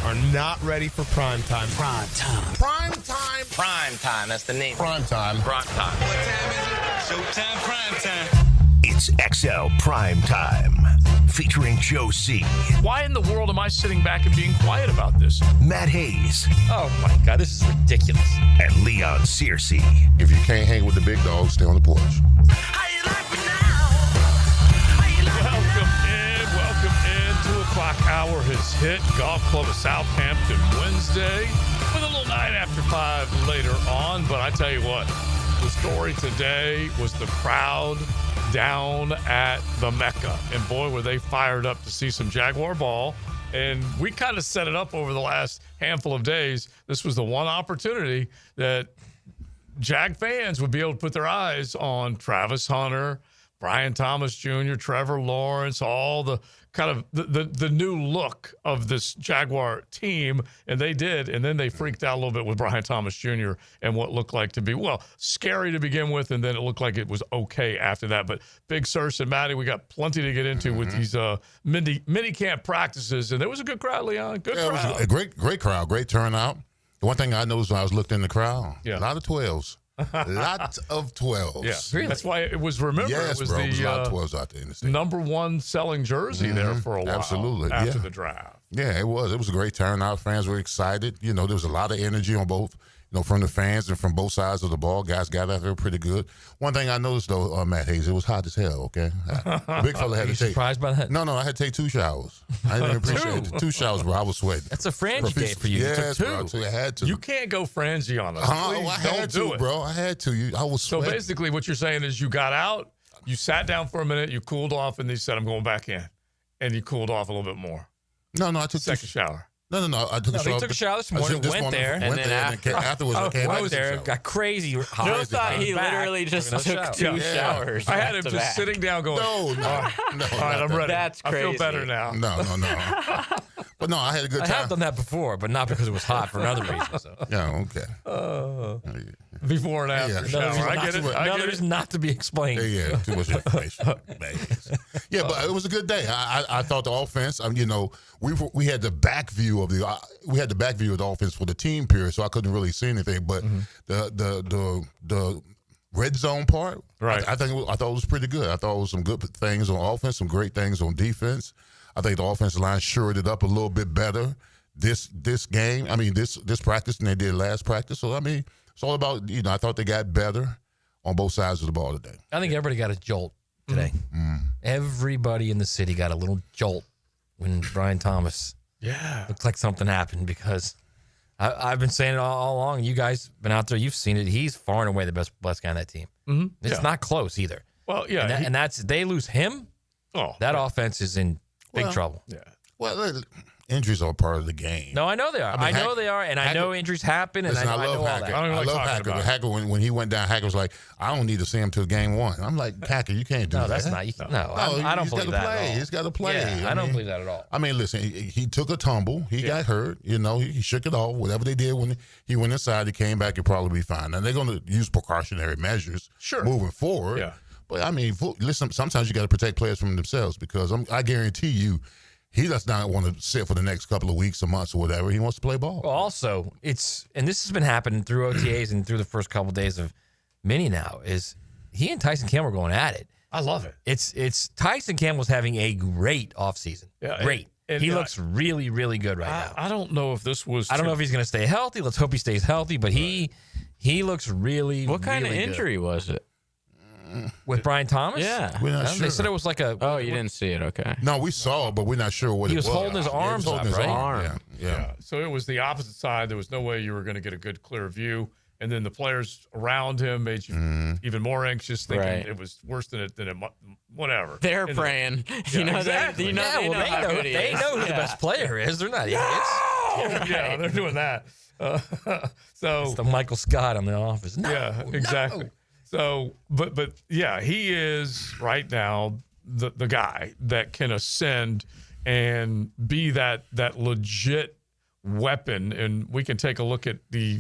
are not ready for prime time. Prime time. Prime time. Prime time. That's the name. Prime time. Prime time. What time is it? Showtime prime time. It's XL Prime Time, featuring Joe C. Why in the world am I sitting back and being quiet about this? Matt Hayes. Oh, my God, this is ridiculous. And Leon Searcy. If you can't hang with the big dogs, stay on the porch. Welcome in. 2 o'clock hour has hit. Golf Club of Southampton Wednesday with a little 9 after 5 later on. But I tell you what, the story today was the crowd down at the Mecca. And boy, were they fired up to see some Jaguar ball. And we kind of set it up over the last handful of days. This was the one opportunity that Jag fans would be able to put their eyes on Travis Hunter, Brian Thomas Jr., Trevor Lawrence, all the kind of the new look of this Jaguar team, and they did, and then they freaked out a little bit with Brian Thomas Jr. and what looked like to be, well, scary to begin with, and then it looked like it was okay after that. But Big Sirs and Matty, we got plenty to get into with these minicamp practices, and there was a good crowd, Leon. Good crowd. It was a great crowd, great turnout. The one thing I noticed when I was looking in the crowd, a lot of 12s. Lots of 12s. Yeah, really? That's why it was, remember, yes, it was bro, the it was a lot of 12s out there in the state. number one selling jersey there for a while. Absolutely. After the draft. Yeah, it was. It was a great turnout. Fans were excited. You know, there was a lot of energy on both, from the fans and from both sides of the ball. Guys got out there pretty good. One thing I noticed, though, Matt Hayes, it was hot as hell, okay? Big fella had to take. Surprised by that? No, I had to take 2 showers. I didn't appreciate it. 2 showers, bro. I was sweating. That's a frangie day for you. Yes, you bro. took 2. So I had to. You can't go frangie on us. I had to, bro. I had to. I was so sweating. basically what you're saying is you got out, you sat down for a minute, you cooled off, and then you said, I'm going back in. And you cooled off a little bit more. No, I took second shower. No. I took a shower. He took a shower this morning, went there, and then afterwards I came went there, got crazy hot. Joe thought he literally just took 2 showers. I had him just sitting down going, No. All right, I'm ready. That's crazy. I feel better now. No. But no, I had a good time. I have done that before, but not because it was hot for another reason. So. Yeah, okay. Before and after shower. I get it. Another reason not to be explained. Yeah, too much information. Yeah, but it was a good day. I thought the offense. We had the back view of the offense for the team period, so I couldn't really see anything. But the red zone part, right? I thought it was pretty good. I thought it was some good things on offense, some great things on defense. I think the offensive line shored it up a little bit better this game. This practice than they did last practice. So it's all about I thought they got better on both sides of the ball today. I think everybody got a jolt today. Everybody in the city got a little jolt when Brian Thomas. Looked like something happened because I've been saying it all along. You guys been out there, you've seen it. He's far and away the best guy on that team. It's not close either. Well, yeah, and that's they lose him. That offense is in big trouble. Yeah. Well, injuries are part of the game. No, I know they are. I know they are, and I know injuries happen, and listen, I know all Hacker. that. I love Hacker. But Hacker, when he went down, Hacker was like, I don't need to see him till game 1. I'm like, Hacker, you can't do that. No, that's not. I don't believe that at all. He's got to play. Yeah, I don't believe that at all. Listen, he took a tumble. He got hurt. He shook it off. Whatever they did when he went inside, he came back, he'd probably be fine. Now, they're going to use precautionary measures moving forward. Yeah. But, listen, sometimes you got to protect players from themselves because I guarantee you, he does not want to sit for the next couple of weeks or months or whatever. He wants to play ball. Well, also, and this has been happening through OTAs and through the first couple of days of mini now, is he and Tyson Campbell are going at it. I love it. It's Tyson Campbell's having a great offseason. Yeah, great. And he looks really, really good right now. I don't know if this was. I don't know if he's going to stay healthy. Let's hope he stays healthy. But he looks really. What kind really of injury good. was it? With Brian Thomas? Yeah. We're not sure. They said it was like a. Oh, you didn't see it. Okay. No, we saw it, but we're not sure what it was. He was holding his arms he was holding up, his right? arm. Yeah. So it was the opposite side. There was no way you were going to get a good, clear view. And then the players around him made you even more anxious, thinking it was worse than it whatever. They're praying. Exactly. They know who the best player is. They're not idiots. Yeah, they're doing that. So it's the Michael Scott on The Office. No, yeah, exactly. No. So, but yeah, he is right now the guy that can ascend and be that legit weapon. And we can take a look at the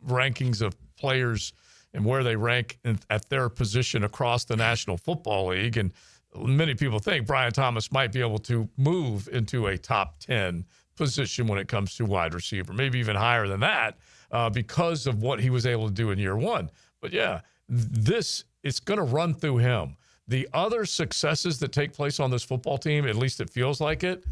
rankings of players and where they rank at their position across the National Football League. And many people think Brian Thomas might be able to move into a top 10 position when it comes to wide receiver, maybe even higher than that, because of what he was able to do in year one. But yeah, it's going to run through him. The other successes that take place on this football team, at least it feels like it,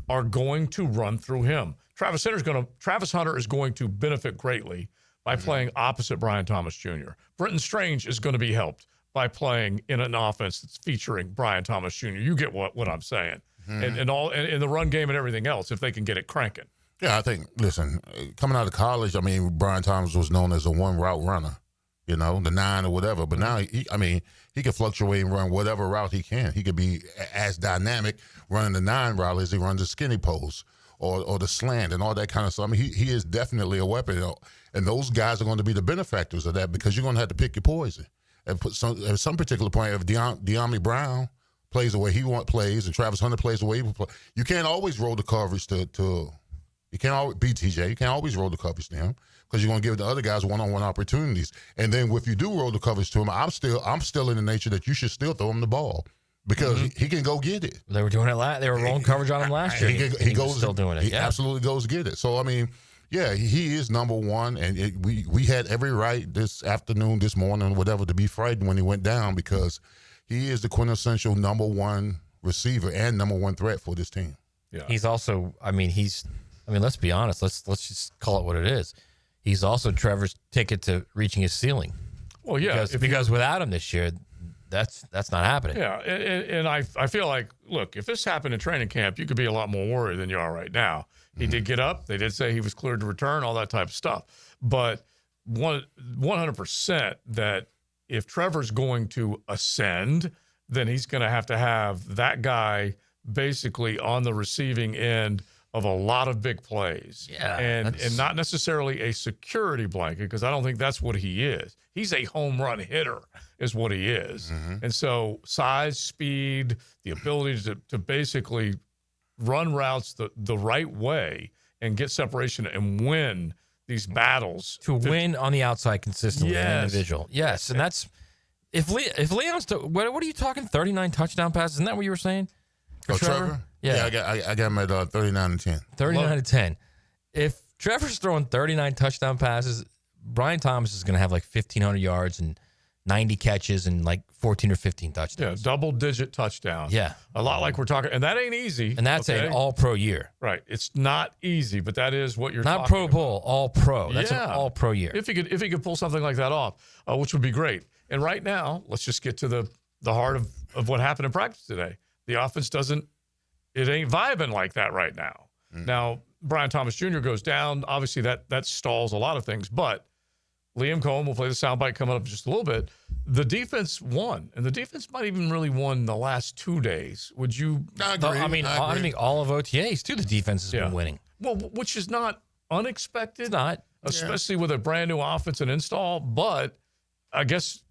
are going to run through him. Travis Hunter is going to benefit greatly by playing opposite Brian Thomas Jr. Brenton Strange is going to be helped by playing in an offense that's featuring Brian Thomas Jr. You get what I'm saying. And in the run game and everything else, if they can get it cranking. Yeah, I think, listen, coming out of college, I mean, Brian Thomas was known as a one-route runner, the 9 or whatever. But now, he can fluctuate and run whatever route he can. He could be as dynamic running the 9 route as he runs the skinny post or the slant and all that kind of stuff. I mean, he is definitely a weapon. And those guys are going to be the benefactors of that because you're going to have to pick your poison. And at some particular point, if De'Ami Brown plays the way he plays and Travis Hunter plays the way he play, you can't always roll the coverage to you can't always beat TJ. You can't always roll the coverage to him because you're going to give the other guys one-on-one opportunities. And then if you do roll the coverage to him, I'm still in the nature that you should still throw him the ball because he can go get it. They were doing it they were rolling coverage on him last year. He goes still doing it. He absolutely goes get it. So I mean, yeah, he is number one, and we had every right this afternoon, this morning, whatever, to be frightened when he went down because he is the quintessential number one receiver and number one threat for this team. Yeah. He's also, let's be honest. Let's just call it what it is. He's also Trevor's ticket to reaching his ceiling. Well, yeah, because without him this year, that's not happening. Yeah, and I feel like, look, if this happened in training camp, you could be a lot more worried than you are right now. He did get up. They did say he was cleared to return, all that type of stuff. But 100% that if Trevor's going to ascend, then he's going to have that guy basically on the receiving end of a lot of big plays. Yeah, and not necessarily a security blanket, because I don't think that's what he is. He's a home run hitter is what he is. And so size, speed, the ability to basically run routes the right way and get separation and win these battles. To win on the outside consistently, an individual. Yes, and that's if Leon's what are you talking? 39 touchdown passes? Isn't that what you were saying? For Trevor? Yeah, I got him at 39-10. 39-10. If Trevor's throwing 39 touchdown passes, Brian Thomas is going to have like 1,500 yards and 90 catches and like 14 or 15 touchdowns. Yeah, double-digit touchdowns. Yeah. A lot like we're talking. And that ain't easy. And that's an all-pro year. Right. It's not easy, but that is what you're not talking Pro Bowl, about. all-pro. That's an all-pro year. If he could pull something like that off, which would be great. And right now, let's just get to the heart of what happened in practice today. The offense it ain't vibing like that right now. Now, Brian Thomas Jr. goes down. Obviously, that stalls a lot of things, but Liam Cohen will play the soundbite coming up in just a little bit. The defense won, and the defense might even really won the last 2 days. Would you? I agree. I think all of OTAs, too, the defense has been winning. Well, which is not unexpected. It's not. Especially with a brand new offense and install, but I guess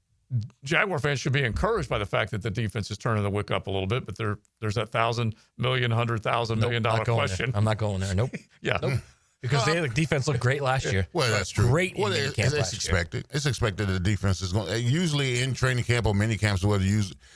Jaguar fans should be encouraged by the fact that the defense is turning the wick up a little bit, but there's that $1,000 million, $100,000 million question. I'm not going there. Nope. Yeah. Nope. Because the defense looked great last year. Well, that's true. Great in minicamp it's expected. It's expected that the defense is going. Usually in training camp or minicamps,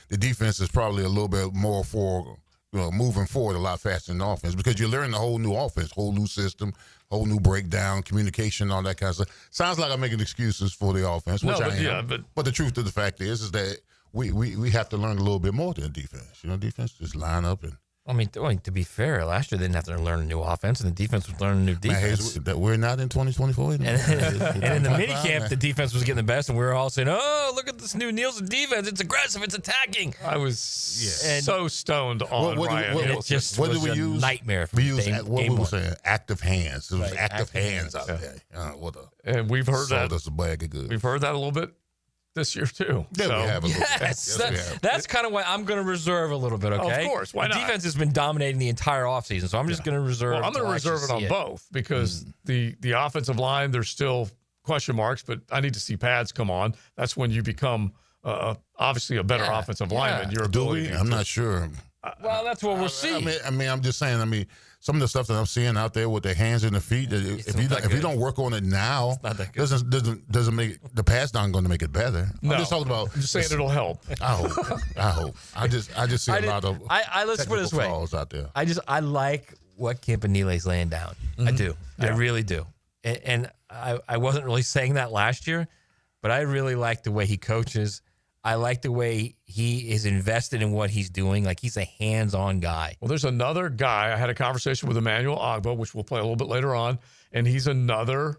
the defense is probably a little bit more for moving forward a lot faster than the offense because you're learning a whole new offense, whole new system, whole new breakdown, communication, all that kind of stuff. Sounds like I'm making excuses for the offense, which I am. Yeah, but the truth of the fact is that we have to learn a little bit more than defense. Defense just line up and. I mean, to be fair, last year they didn't have to learn a new offense, and the defense was learning a new defense. We're not in 2024 anymore. And in the minicamp, the defense was getting the best, and we were all saying, "Oh, look at this new Nielsen defense! It's aggressive, it's attacking." I was so stoned on Ryan. It just was a nightmare. We used what we were saying, active hands. It was active hands out there. And we've heard that. Sold us a bag of goods. We've heard that a little bit this year too. Yeah, we have a little bit. Yes, that's kind of why I'm going to reserve a little bit. Okay, of course. Why not? The defense has been dominating the entire offseason, so I'm just going to reserve. Well, I'm going to reserve it on both because the offensive line, there's still question marks, but I need to see pads come on. That's when you become obviously a better offensive lineman. Your ability. I'm not sure. Well, that's what we'll see. I mean, I'm just saying. Some of the stuff that I'm seeing out there with their hands and their feet, if you don't work on it now, doesn't make the pass down going to make it better. No, I'm just talking about. I'm just saying it'll help. I hope. I just see a lot of. Let's put it this way. Flaws out there. I like what Campanile's laying down. I do. Yeah. I really do. And I wasn't really saying that last year, but I really like the way he coaches. I like the way he is invested in what he's doing. Like, he's a hands-on guy. Well, there's another guy. I had a conversation with Emanuel Agba, which we'll play a little bit later on, and he's another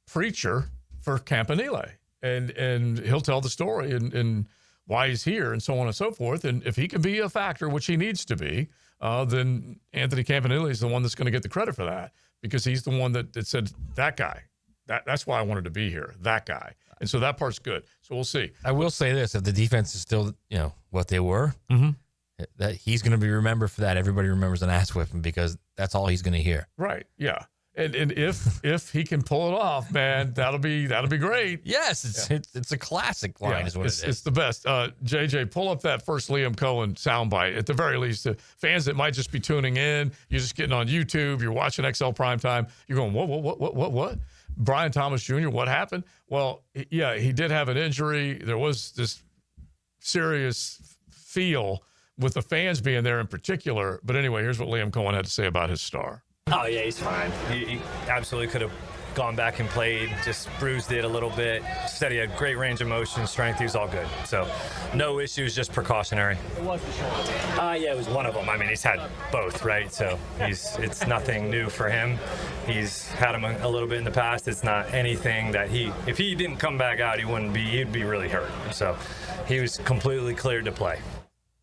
preacher for Campanile. And he'll tell the story and why he's here and so on and so forth. And if he can be a factor, which he needs to be, then Anthony Campanile is the one that's going to get the credit for that, because he's the one that said, that guy. That's why I wanted to be here, that guy. And so that part's good. So we'll see. I will say this. If the defense is still, what they were, that he's going to be remembered for that. Everybody remembers an ass whipping, because that's all he's going to hear. Right, yeah. And if he can pull it off, man, that'll be great. Yes, it's a classic line, is what it is. It's the best. JJ, pull up that first Liam Cohen soundbite. At the very least, the fans that might just be tuning in, you're just getting on YouTube, you're watching XL Primetime, you're going, what? Brian Thomas Jr., what happened? Well, yeah, he did have an injury. There was this serious feel with the fans being there in particular. But anyway, here's what Liam Cohen had to say about his star. Oh, yeah, he's fine. He absolutely could have gone back and played, just bruised it a little bit. Said he had great range of motion, strength. He was all good. So no issues, just precautionary. It was the shoulder. Yeah, it was one of them. I mean, he's had both, right? So it's nothing new for him. He's had him a little bit in the past. It's not anything that if he didn't come back out, he'd be really hurt. So he was completely cleared to play.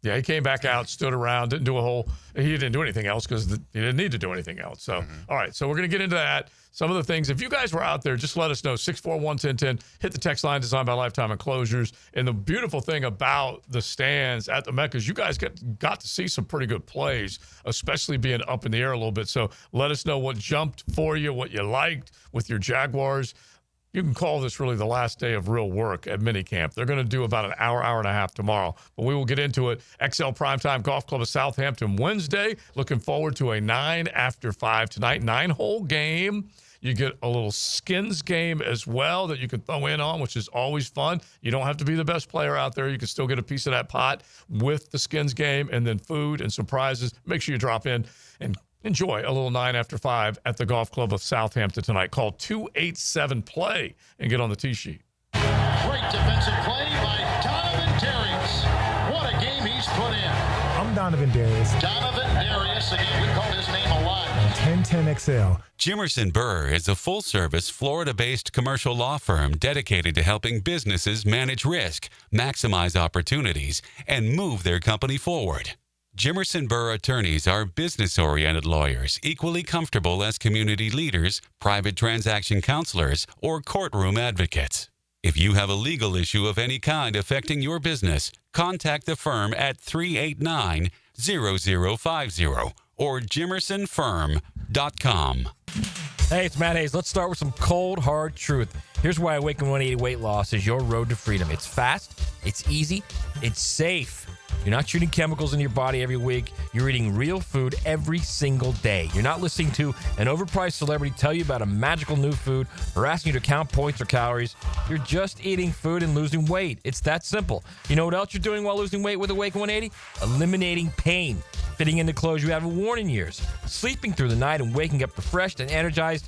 Yeah, he came back out, stood around, he didn't do anything else because he didn't need to do anything else. So, All right, so we're going to get into that. Some of the things, if you guys were out there, just let us know. 641-1010, hit the text line, designed by Lifetime Enclosures. And the beautiful thing about the stands at the Mecca is you guys got to see some pretty good plays, especially being up in the air a little bit. So let us know what jumped for you, what you liked with your Jaguars. You can call this really the last day of real work at Minicamp. They're going to do about an hour and a half tomorrow, but we will get into it. XL Primetime Golf Club of Southampton Wednesday. Looking forward to a 9 after 5 tonight, 9-hole game. You get a little skins game as well that you can throw in on, which is always fun. You don't have to be the best player out there. You can still get a piece of that pot with the skins game, and then food and some prizes. Make sure you drop in and enjoy a little 9 after 5 at the Golf Club of Southampton tonight. Call 287-PLAY and get on the tee sheet. Great defensive play by Donovan Darius. What a game he's put in. I'm Donovan Darius. Donovan Darius, again, we called his name a lot. 1010XL. Jimerson Burr is a full-service, Florida-based commercial law firm dedicated to helping businesses manage risk, maximize opportunities, and move their company forward. Jimerson Burr attorneys are business-oriented lawyers, equally comfortable as community leaders, private transaction counselors, or courtroom advocates. If you have a legal issue of any kind affecting your business, contact the firm at 389-0050 or jimersonfirm.com. Hey, it's Matt Hayes. Let's start with some cold, hard truth. Here's why Awaken 180 Weight Loss is your road to freedom. It's fast, it's easy, it's safe. You're not shooting chemicals in your body every week. You're eating real food every single day. You're not listening to an overpriced celebrity tell you about a magical new food or asking you to count points or calories. You're just eating food and losing weight. It's that simple. You know what else you're doing while losing weight with Awaken 180? Eliminating pain, fitting into clothes you haven't worn in years, sleeping through the night and waking up refreshed and energized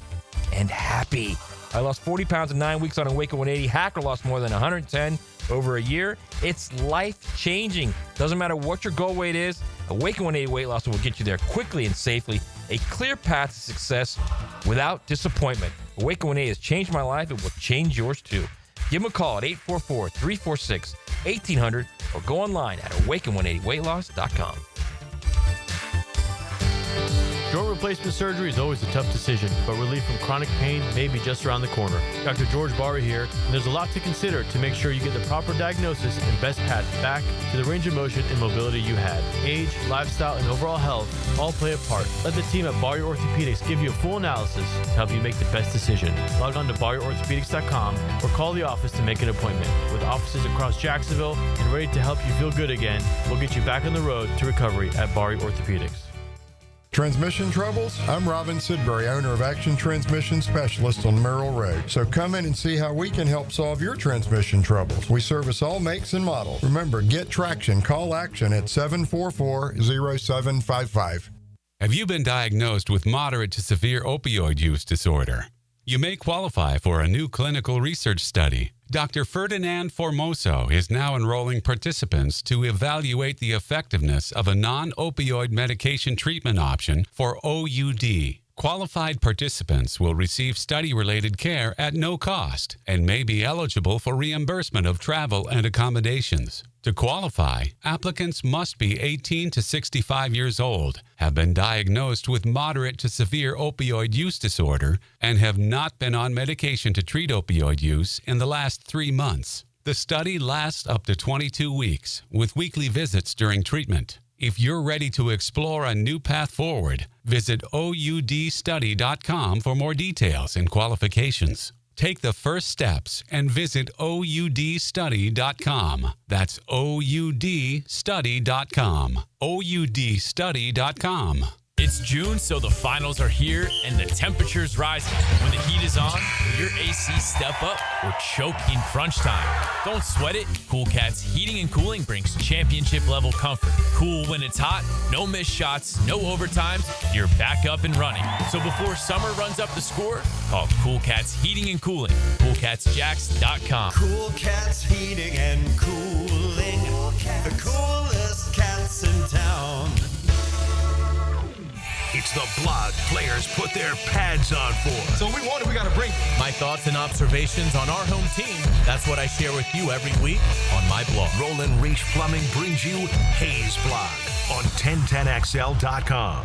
and happy. I lost 40 pounds in 9 weeks on Awaken 180. Hacker lost more than 110 over a year. It's life-changing. Doesn't matter what your goal weight is, Awaken 180 Weight Loss will get you there quickly and safely. A clear path to success without disappointment. Awaken 180 has changed my life. It will change yours too. Give them a call at 844-346-1800 or go online at awaken180weightloss.com. Joint replacement surgery is always a tough decision, but relief from chronic pain may be just around the corner. Dr. George Barry here, and there's a lot to consider to make sure you get the proper diagnosis and best path back to the range of motion and mobility you had. Age, lifestyle, and overall health all play a part. Let the team at Barry Orthopedics give you a full analysis to help you make the best decision. Log on to BarryOrthopedics.com or call the office to make an appointment. With offices across Jacksonville and ready to help you feel good again, we'll get you back on the road to recovery at Barry Orthopedics. Transmission troubles? I'm Robin Sidbury, owner of Action Transmission Specialist on Merrill Road. So come in and see how we can help solve your transmission troubles. We service all makes and models. Remember, get traction. Call Action at 744-0755. Have you been diagnosed with moderate to severe opioid use disorder? You may qualify for a new clinical research study. Dr. Ferdinand Formoso is now enrolling participants to evaluate the effectiveness of a non-opioid medication treatment option for OUD. Qualified participants will receive study-related care at no cost and may be eligible for reimbursement of travel and accommodations. To qualify, applicants must be 18 to 65 years old, have been diagnosed with moderate to severe opioid use disorder, and have not been on medication to treat opioid use in the last 3 months. The study lasts up to 22 weeks, with weekly visits during treatment. If you're ready to explore a new path forward, visit OUDstudy.com for more details and qualifications. Take the first steps and visit OUDstudy.com. That's OUDstudy.com. OUDstudy.com. It's June, so the finals are here and the temperature's rising. When the heat is on, will your AC step up or choke in crunch time? Don't sweat it. Cool Cat's Heating and Cooling brings championship-level comfort. Cool when it's hot, no missed shots, no overtimes, you're back up and running. So before summer runs up the score, call Cool Cat's Heating and Cooling. CoolCatsJax.com. Cool Cat's Heating and Cooling. The coolest cats in town. It's the blog players put their pads on for. So we want it, we got to bring my thoughts and observations on our home team. That's what I share with you every week on my blog. Roland Reach Plumbing brings you Hayes Blog on 1010XL.com.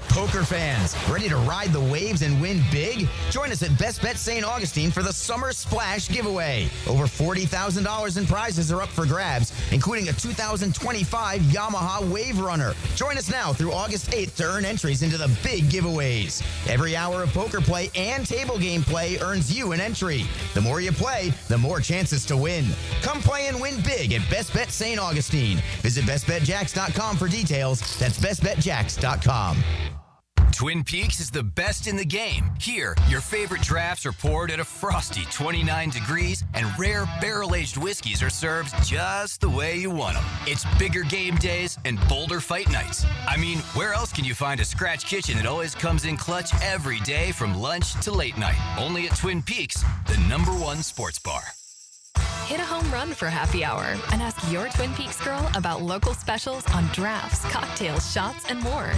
Poker fans, ready to ride the waves and win big? Join us at Best Bet St. Augustine for the Summer Splash giveaway. Over $40,000 in prizes are up for grabs, including a 2025 Yamaha Wave Runner. Join us now through August 8th to earn entries into the big giveaways. Every hour of poker play and table game play earns you an entry. The more you play, the more chances to win. Come play and win big at Best Bet St. Augustine. Visit BestBetJax.com for details. That's BestBetJax.com. Twin Peaks is the best in the game. Here, your favorite drafts are poured at a frosty 29 degrees, and rare barrel-aged whiskeys are served just the way you want them. It's bigger game days and bolder fight nights. I mean, where else can you find a scratch kitchen that always comes in clutch every day from lunch to late night? Only at Twin Peaks, the #1 sports bar. Hit a home run for happy hour and ask your Twin Peaks girl about local specials on drafts, cocktails, shots, and more.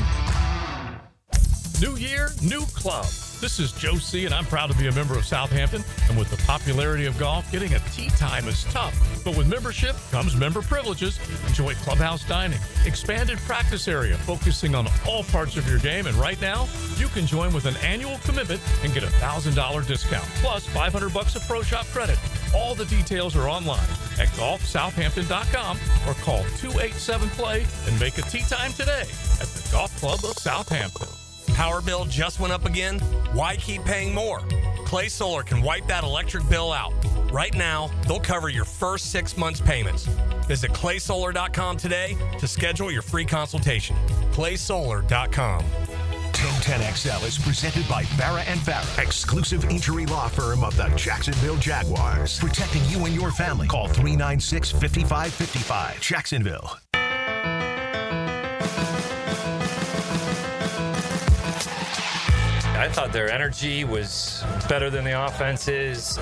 New year, new club. This is Joe C., and I'm proud to be a member of Southampton. And with the popularity of golf, getting a tee time is tough. But with membership comes member privileges. Enjoy clubhouse dining, expanded practice area, focusing on all parts of your game. And right now, you can join with an annual commitment and get a $1,000 discount, plus $500 of Pro Shop credit. All the details are online at golfsouthampton.com or call 287-PLAY and make a tee time today at the Golf Club of Southampton. Power bill just went up again? Why keep paying more? Clay Solar can wipe that electric bill out. Right now, they'll cover your first 6 months' payments. Visit claysolar.com today to schedule your free consultation. claysolar.com. 1010XL is presented by Farah & Farah, exclusive injury law firm of the Jacksonville Jaguars. Protecting you and your family. Call 396-5555. Jacksonville. I thought their energy was better than the offense's.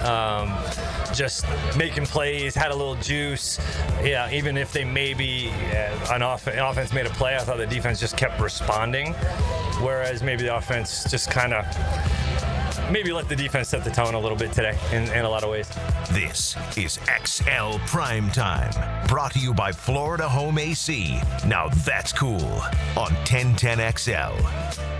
Just making plays, had a little juice. Yeah, even if they maybe an offense made a play, I thought the defense just kept responding. Whereas maybe the offense just kind of maybe let the defense set the tone a little bit today in a lot of ways. This is XL Primetime, brought to you by Florida Home AC. Now that's cool on 1010XL.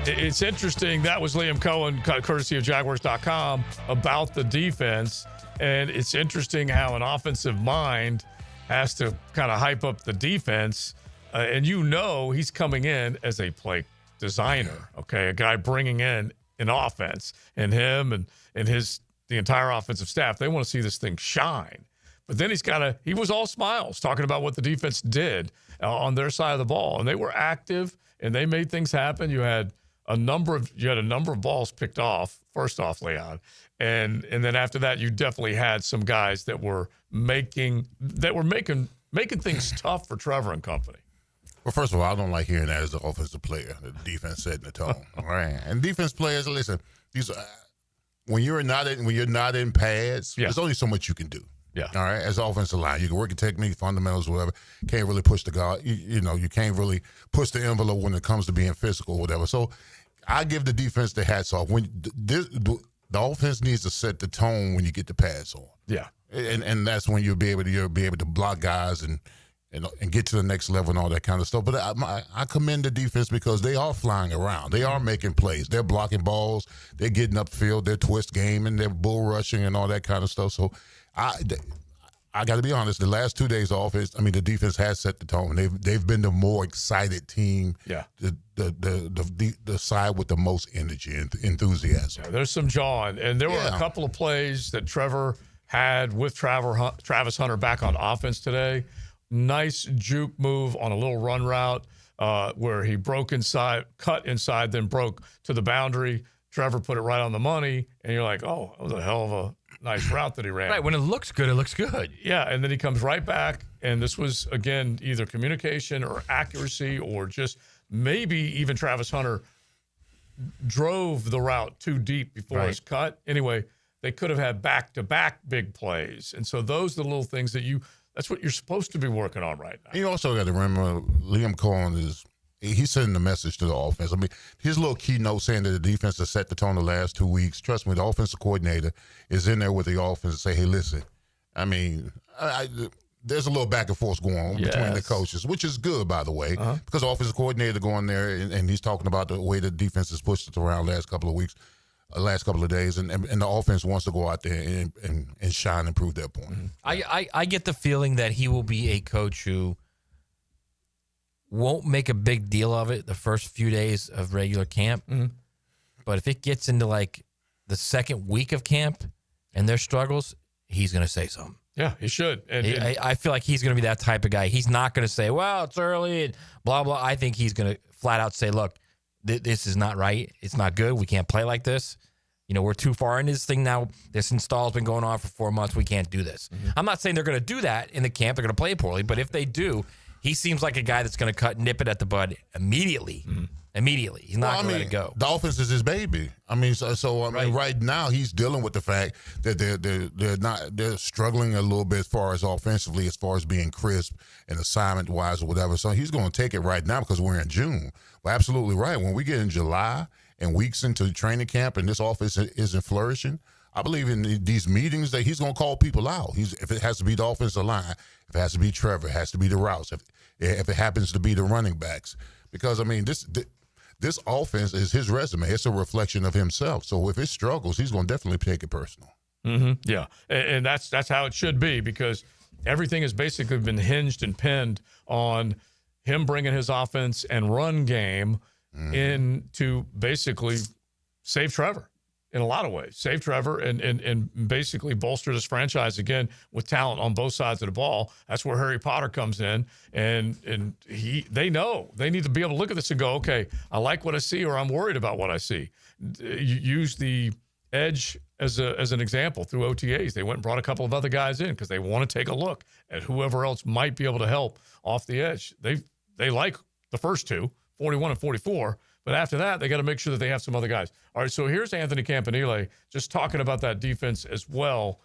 It's interesting. That was Liam Cohen, courtesy of Jaguars.com, about the defense. And it's interesting how an offensive mind has to kind of hype up the defense. And he's coming in as a play designer, okay? A guy bringing in an offense, and him and the entire offensive staff, they want to see this thing shine. But then he was all smiles talking about what the defense did on their side of the ball. And they were active and they made things happen. You had a number of balls picked off, first off, Leon. And then after that, you definitely had some guys that were making things tough for Trevor and company. Well, first of all, I don't like hearing that as an offensive player. The defense setting the tone, all right? And defense players, listen, these when you're not in pads, there's only so much you can do. Yeah. All right. As an offensive line, you can work your technique, fundamentals, whatever. Can't really push the guard. You can't really push the envelope when it comes to being physical, or whatever. So, I give the defense the hats off. When the offense needs to set the tone when you get the pads on. Yeah. And that's when you'll be able to block guys and get to the next level and all that kind of stuff. But I commend the defense because they are flying around. They are making plays. They're blocking balls. They're getting upfield. They're twist gaming. They're bull rushing and all that kind of stuff. So I got to be honest. The last 2 days of offense, the defense has set the tone. They've been the more excited team. Yeah. The side with the most energy and enthusiasm. Yeah, there's some John, and there were a couple of plays that Trevor had with Travis Hunter back on offense today. Nice juke move on a little run route where he broke inside, cut inside, then broke to the boundary. Trevor put it right on the money, and you're like, oh, that was a hell of a nice route that he ran. Right, when it looks good, it looks good. Yeah, and then he comes right back, and this was, again, either communication or accuracy or just maybe even Travis Hunter drove the route too deep before his cut. Anyway, they could have had back-to-back big plays. And so those are the little things that that's what you're supposed to be working on right now. You also got to remember Liam Cohen he's sending the message to the offense. His little keynote saying that the defense has set the tone the last 2 weeks. Trust me, the offensive coordinator is in there with the offense and say, hey, listen, there's a little back and forth going on between the coaches, which is good, by the way, because the offensive coordinator going there and he's talking about the way the defense has pushed it around last couple of weeks, last couple of days, and the offense wants to go out there and shine and prove their point. I get the feeling that he will be a coach who won't make a big deal of it the first few days of regular camp, but if it gets into like the second week of camp and their struggles, he's going to say something. Yeah, he should. And I feel like he's going to be that type of guy. He's not going to say, well, it's early and blah, blah. I think he's going to flat out say, look, this is not right. It's not good. We can't play like this. We're too far in this thing now. This install's been going on for 4 months. We can't do this. I'm not saying they're going to do that in the camp. They're going to play poorly. But if they do, he seems like a guy that's going to nip it at the bud immediately. Immediately. He's not going to let it go. The offense is his baby. Right now he's dealing with the fact that they're struggling a little bit as far as offensively, as far as being crisp and assignment wise or whatever. So he's going to take it right now because we're in June. But absolutely right. When we get in July and weeks into training camp and this offense isn't flourishing, I believe in these meetings that he's going to call people out. If it has to be the offensive line, if it has to be Trevor, it has to be the routes, if it happens to be the running backs. Because, this offense is his resume. It's a reflection of himself. So if it struggles, he's going to definitely take it personal. Yeah, and that's how it should be because everything has basically been hinged and pinned on him bringing his offense and run game in to basically save Trevor in a lot of ways. Save Trevor and basically bolster this franchise again with talent on both sides of the ball. That's where Harry Potter comes in, and they know they need to be able to look at this and go, okay, I like what I see, or I'm worried about what I see. You use the edge as an example through OTAs. They went and brought a couple of other guys in because they want to take a look at whoever else might be able to help off the edge. They like the first two, 41 and 44. But after that, they got to make sure that they have some other guys. All right, so here's Anthony Campanile just talking about that defense as well,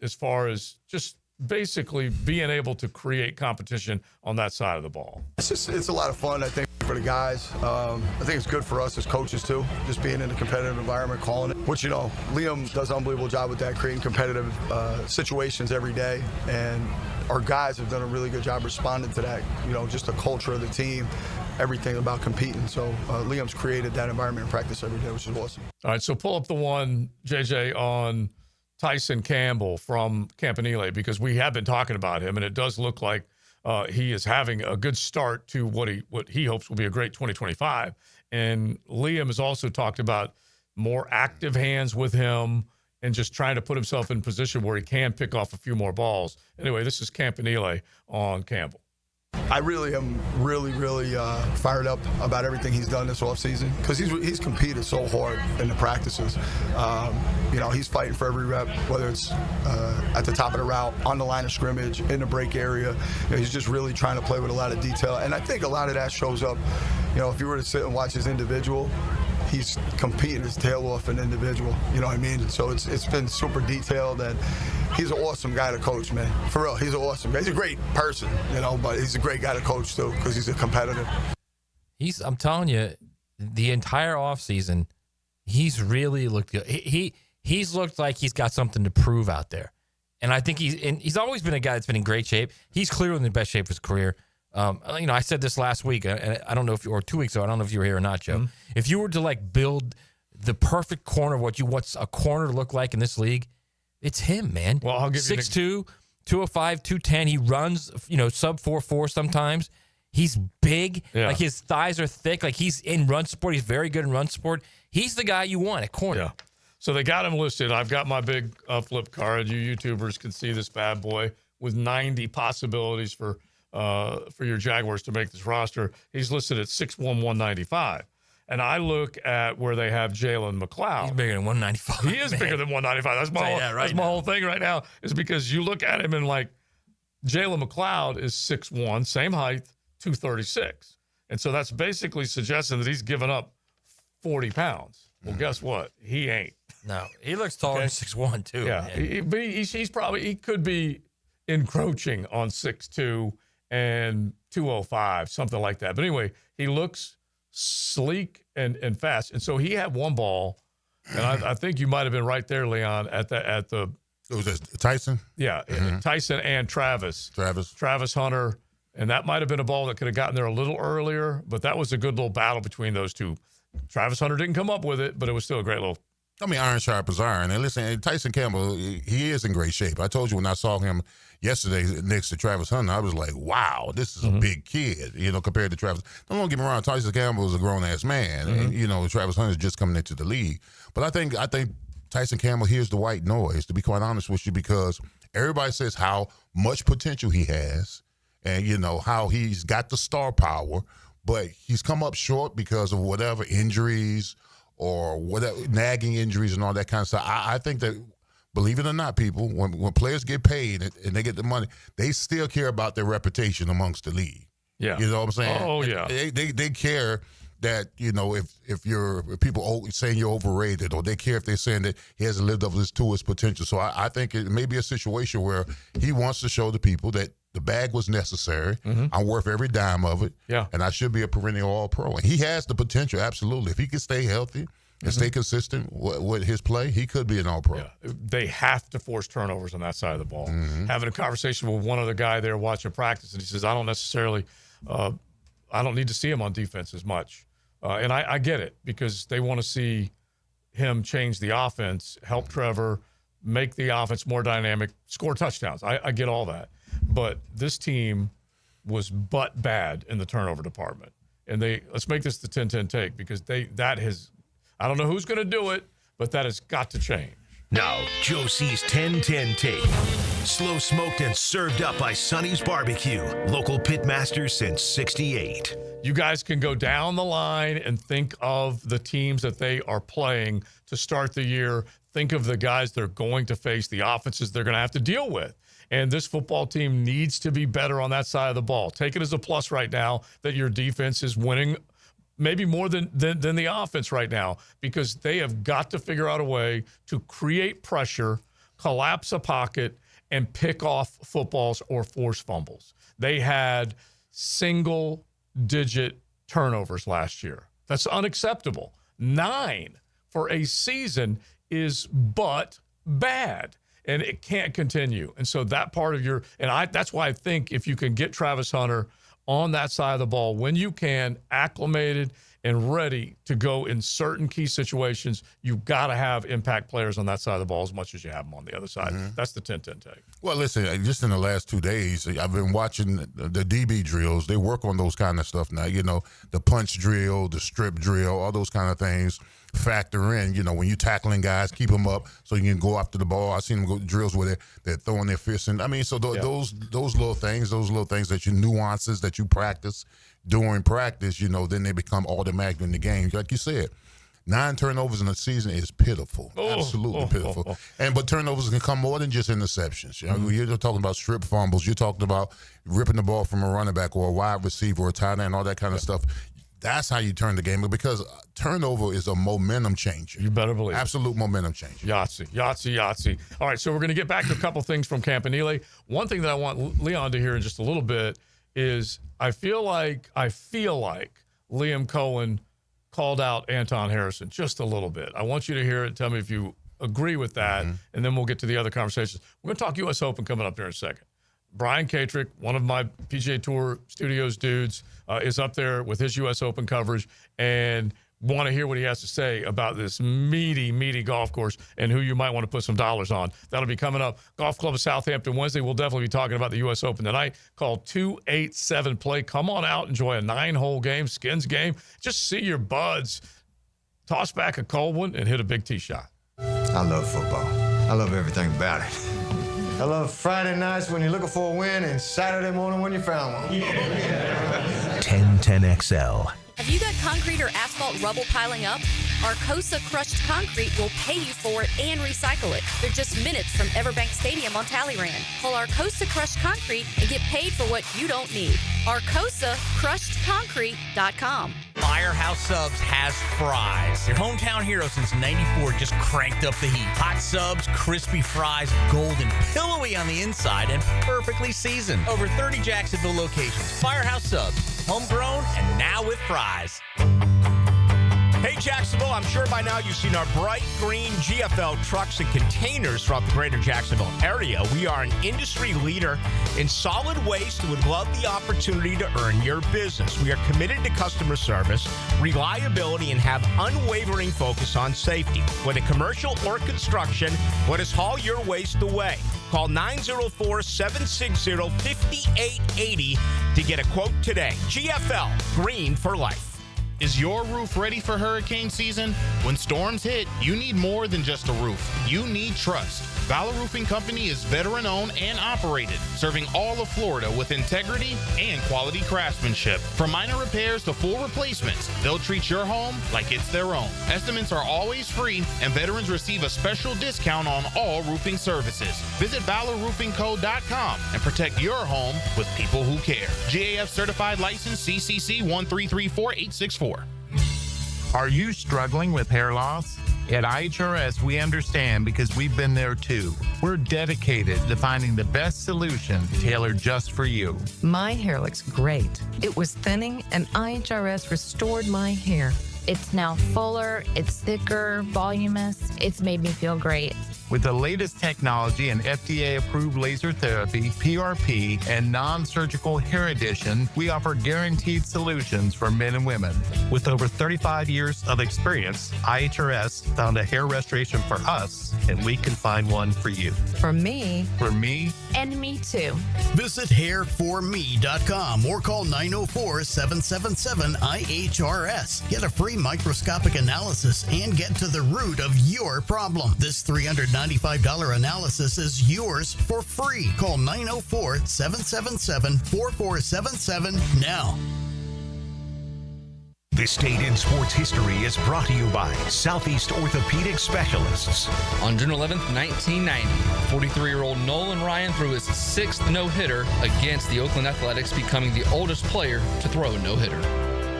as far as just basically being able to create competition on that side of the ball. It's a lot of fun, I think, for the guys. I think it's good for us as coaches, too, just being in a competitive environment, calling it. Which, Liam does an unbelievable job with that, creating competitive situations every day. And our guys have done a really good job responding to that, just the culture of the team. Everything about competing. So Liam's created that environment in practice every day, which is awesome. All right, so pull up the one, JJ, on Tyson Campbell from Campanile, because we have been talking about him, and it does look like he is having a good start to what he hopes will be a great 2025. And Liam has also talked about more active hands with him and just trying to put himself in position where he can pick off a few more balls. Anyway, this is Campanile on Campbell. I really am really fired up about everything he's done this offseason because he's competed so hard in the practices. He's fighting for every rep, whether it's at the top of the route, on the line of scrimmage, in the break area. He's just really trying to play with a lot of detail. And I think a lot of that shows up, if you were to sit and watch his individual, he's competing his tail off an individual. You know what I mean? So it's been super detailed, and he's an awesome guy to coach, man. For real, he's an awesome guy. He's a great person, but he's a great guy to coach too because he's a competitor. I'm telling you, the entire offseason, he's really looked good. He's looked like he's got something to prove out there. And I think he's always been a guy that's been in great shape. He's clearly in the best shape of his career. I said this last week, I don't know or 2 weeks ago, I don't know if you were here or not, Joe. Mm-hmm. If you were to build the perfect corner, what's a corner look like in this league, it's him, man. Well, I'll give 6'2", 205, 210. He runs, sub 4.4 sometimes. He's big. Yeah. His thighs are thick. He's in run support. He's very good in run support. He's the guy you want at corner. Yeah. So they got him listed. I've got my big flip card. You YouTubers can see this bad boy with 90 possibilities for your Jaguars to make this roster. He's listed at 6'1", 195. And I look at where they have Jalen McLeod. He's bigger than 195. He is bigger than 195. That's my whole thing right now, is because you look at him and Jalen McLeod is 6'1", same height, 236. And so that's basically suggesting that he's given up 40 pounds. Well, guess what? He ain't. No, he looks taller than 6'1", too. Yeah, he could be encroaching on 6'2", and 205, something like that. But anyway, he looks sleek and fast. And so he had one ball, and I think you might have been right there, Leon, at the it was Tyson? Yeah, Tyson and Travis Hunter. And that might have been a ball that could have gotten there a little earlier, but that was a good little battle between those two. Travis Hunter didn't come up with it, but it was still a great little. Iron sharp as iron. And listen, Tyson Campbell, he is in great shape. I told you when I saw him yesterday next to Travis Hunter, I was like, wow, this is a big kid, compared to Travis. Don't get me wrong, Tyson Campbell is a grown-ass man. And, Travis Hunter is just coming into the league. But I think Tyson Campbell hears the white noise, to be quite honest with you, because everybody says how much potential he has and, how he's got the star power, but he's come up short because of whatever injuries or whatever, nagging injuries and all that kind of stuff. I think that, believe it or not, people, when players get paid and they get the money, they still care about their reputation amongst the league. Yeah. You know what I'm saying? Oh, yeah. They care that, if people saying you're overrated, or they care if they're saying that he hasn't lived up to his potential. So I think it may be a situation where he wants to show the people that the bag was necessary. I'm worth every dime of it. Yeah. And I should be a perennial All-Pro. And he has the potential, absolutely. If he can stay healthy and stay consistent with his play, he could be an All-Pro. Yeah. They have to force turnovers on that side of the ball. Having a conversation with one other guy there watching practice, and he says, I don't need to see him on defense as much. And I get it, because they want to see him change the offense, help Trevor, make the offense more dynamic, score touchdowns. I get all that. But this team was butt bad in the turnover department. And let's make this the 10-10 take, because I don't know who's going to do it, but that has got to change. Now, Joe C's 10-10 take. Slow smoked and served up by Sonny's Barbecue. Local pitmasters since 68. You guys can go down the line and think of the teams that they are playing to start the year. Think of the guys they're going to face, the offenses they're going to have to deal with. And this football team needs to be better on that side of the ball. Take it as a plus right now that your defense is winning maybe more than the offense right now, because they have got to figure out a way to create pressure, collapse a pocket, and pick off footballs or force fumbles. They had single-digit turnovers last year. That's unacceptable. 9 for a season is but bad, and it can't continue. And so that part of that's why I think if you can get Travis Hunter on that side of the ball when you can, acclimated and ready to go in certain key situations, you've got to have impact players on that side of the ball as much as you have them on the other side. That's the 10-10 take. Well, listen, just in the last 2 days, I've been watching the DB drills. They work on those kind of stuff now, the punch drill, the strip drill, all those kind of things. factor in. When you're tackling guys, keep them up so you can go after the ball. I've seen them go drills where they're throwing their fists in. I mean, so those little things that you nuances that you practice during practice, then they become automatic in the game. Like you said, 9 turnovers in a season is pitiful, absolutely pitiful. But turnovers can come more than just interceptions. You're talking about strip fumbles. You're talking about ripping the ball from a running back or a wide receiver or a tight end, all that kind of stuff. That's how you turn the game, because turnover is a momentum changer. You better believe it. Absolute momentum changer. Yahtzee. All right, so we're going to get back to a couple things from Campanile. One thing that I want Leon to hear in just a little bit is I feel like Liam Cohen called out Anton Harrison just a little bit. I want you to hear it and tell me if you agree with that, and then we'll get to the other conversations. We're going to talk U.S. Open coming up there in a second. Brian Katrick, one of my PGA Tour Studios dudes, is up there with his U.S. Open coverage, and want to hear what he has to say about this meaty golf course and who you might want to put some dollars on. That'll be coming up. Golf Club of Southampton Wednesday. We'll definitely be talking about the U.S. Open tonight. Call 287-PLAY. Come on out, enjoy a 9-hole game, skins game. Just see your buds. Toss back a cold one and hit a big tee shot. I love football. I love everything about it. I love Friday nights when you're looking for a win and Saturday morning when you found one. 1010XL. Have you got concrete or asphalt rubble piling up? Arcosa Crushed Concrete will pay you for it and recycle it. They're just minutes from Everbank Stadium on Talleyrand. Call Arcosa Crushed Concrete and get paid for what you don't need. ArcosaCrushedConcrete.com. Firehouse Subs has fries. Your hometown hero since '94 just cranked up the heat. Hot subs, crispy fries, golden, pillowy on the inside, and perfectly seasoned. Over 30 Jacksonville locations. Firehouse Subs, homegrown and now with fries. Hey, Jacksonville, I'm sure by now you've seen our bright green GFL trucks and containers throughout the greater Jacksonville area. We are an industry leader in solid waste and would love the opportunity to earn your business. We are committed to customer service, reliability, and have unwavering focus on safety. Whether commercial or construction, let us haul your waste away. Call 904-760-5880 to get a quote today. GFL, green for life. Is your roof ready for hurricane season? When storms hit, you need more than just a roof. You need trust. Valor Roofing Company is veteran-owned and operated, serving all of Florida with integrity and quality craftsmanship. From minor repairs to full replacements, they'll treat your home like it's their own. Estimates are always free, and veterans receive a special discount on all roofing services. Visit ValorRoofingCo.com and protect your home with people who care. GAF Certified License CCC 1334864. Are you struggling with hair loss? At IHRS, we understand because we've been there too. We're dedicated to finding the best solution tailored just for you. My hair looks great. It was thinning, and IHRS restored my hair. It's now fuller, it's thicker, voluminous. It's made me feel great. With the latest technology and FDA-approved laser therapy, PRP, and non-surgical hair addition, we offer guaranteed solutions for men and women. With over 35 years of experience, IHRS found a hair restoration for us, and we can find one for you. For me. For me. And me too. Visit hairforme.com or call 904-777-IHRS. Get a free microscopic analysis and get to the root of your problem. This $395 analysis is yours for free. Call 904-777-4477 now. This date in sports history is brought to you by Southeast Orthopedic Specialists. On June 11th, 1990, 43-year-old Nolan Ryan threw his 6th no-hitter against the Oakland Athletics, becoming the oldest player to throw a no-hitter.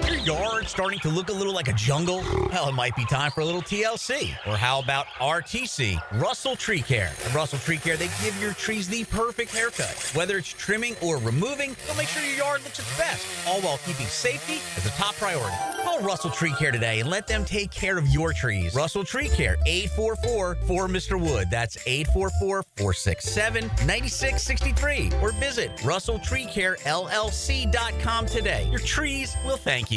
Your yard starting to look a little like a jungle? Well, it might be time for a little TLC. Or how about RTC, Russell Tree Care? At Russell Tree Care, they give your trees the perfect haircut. Whether it's trimming or removing, they'll make sure your yard looks its best, all while keeping safety as a top priority. Call Russell Tree Care today and let them take care of your trees. Russell Tree Care, 844-4Mr. Wood. That's 844-467-9663. Or visit RussellTreeCareLLC.com today. Your trees will thank you.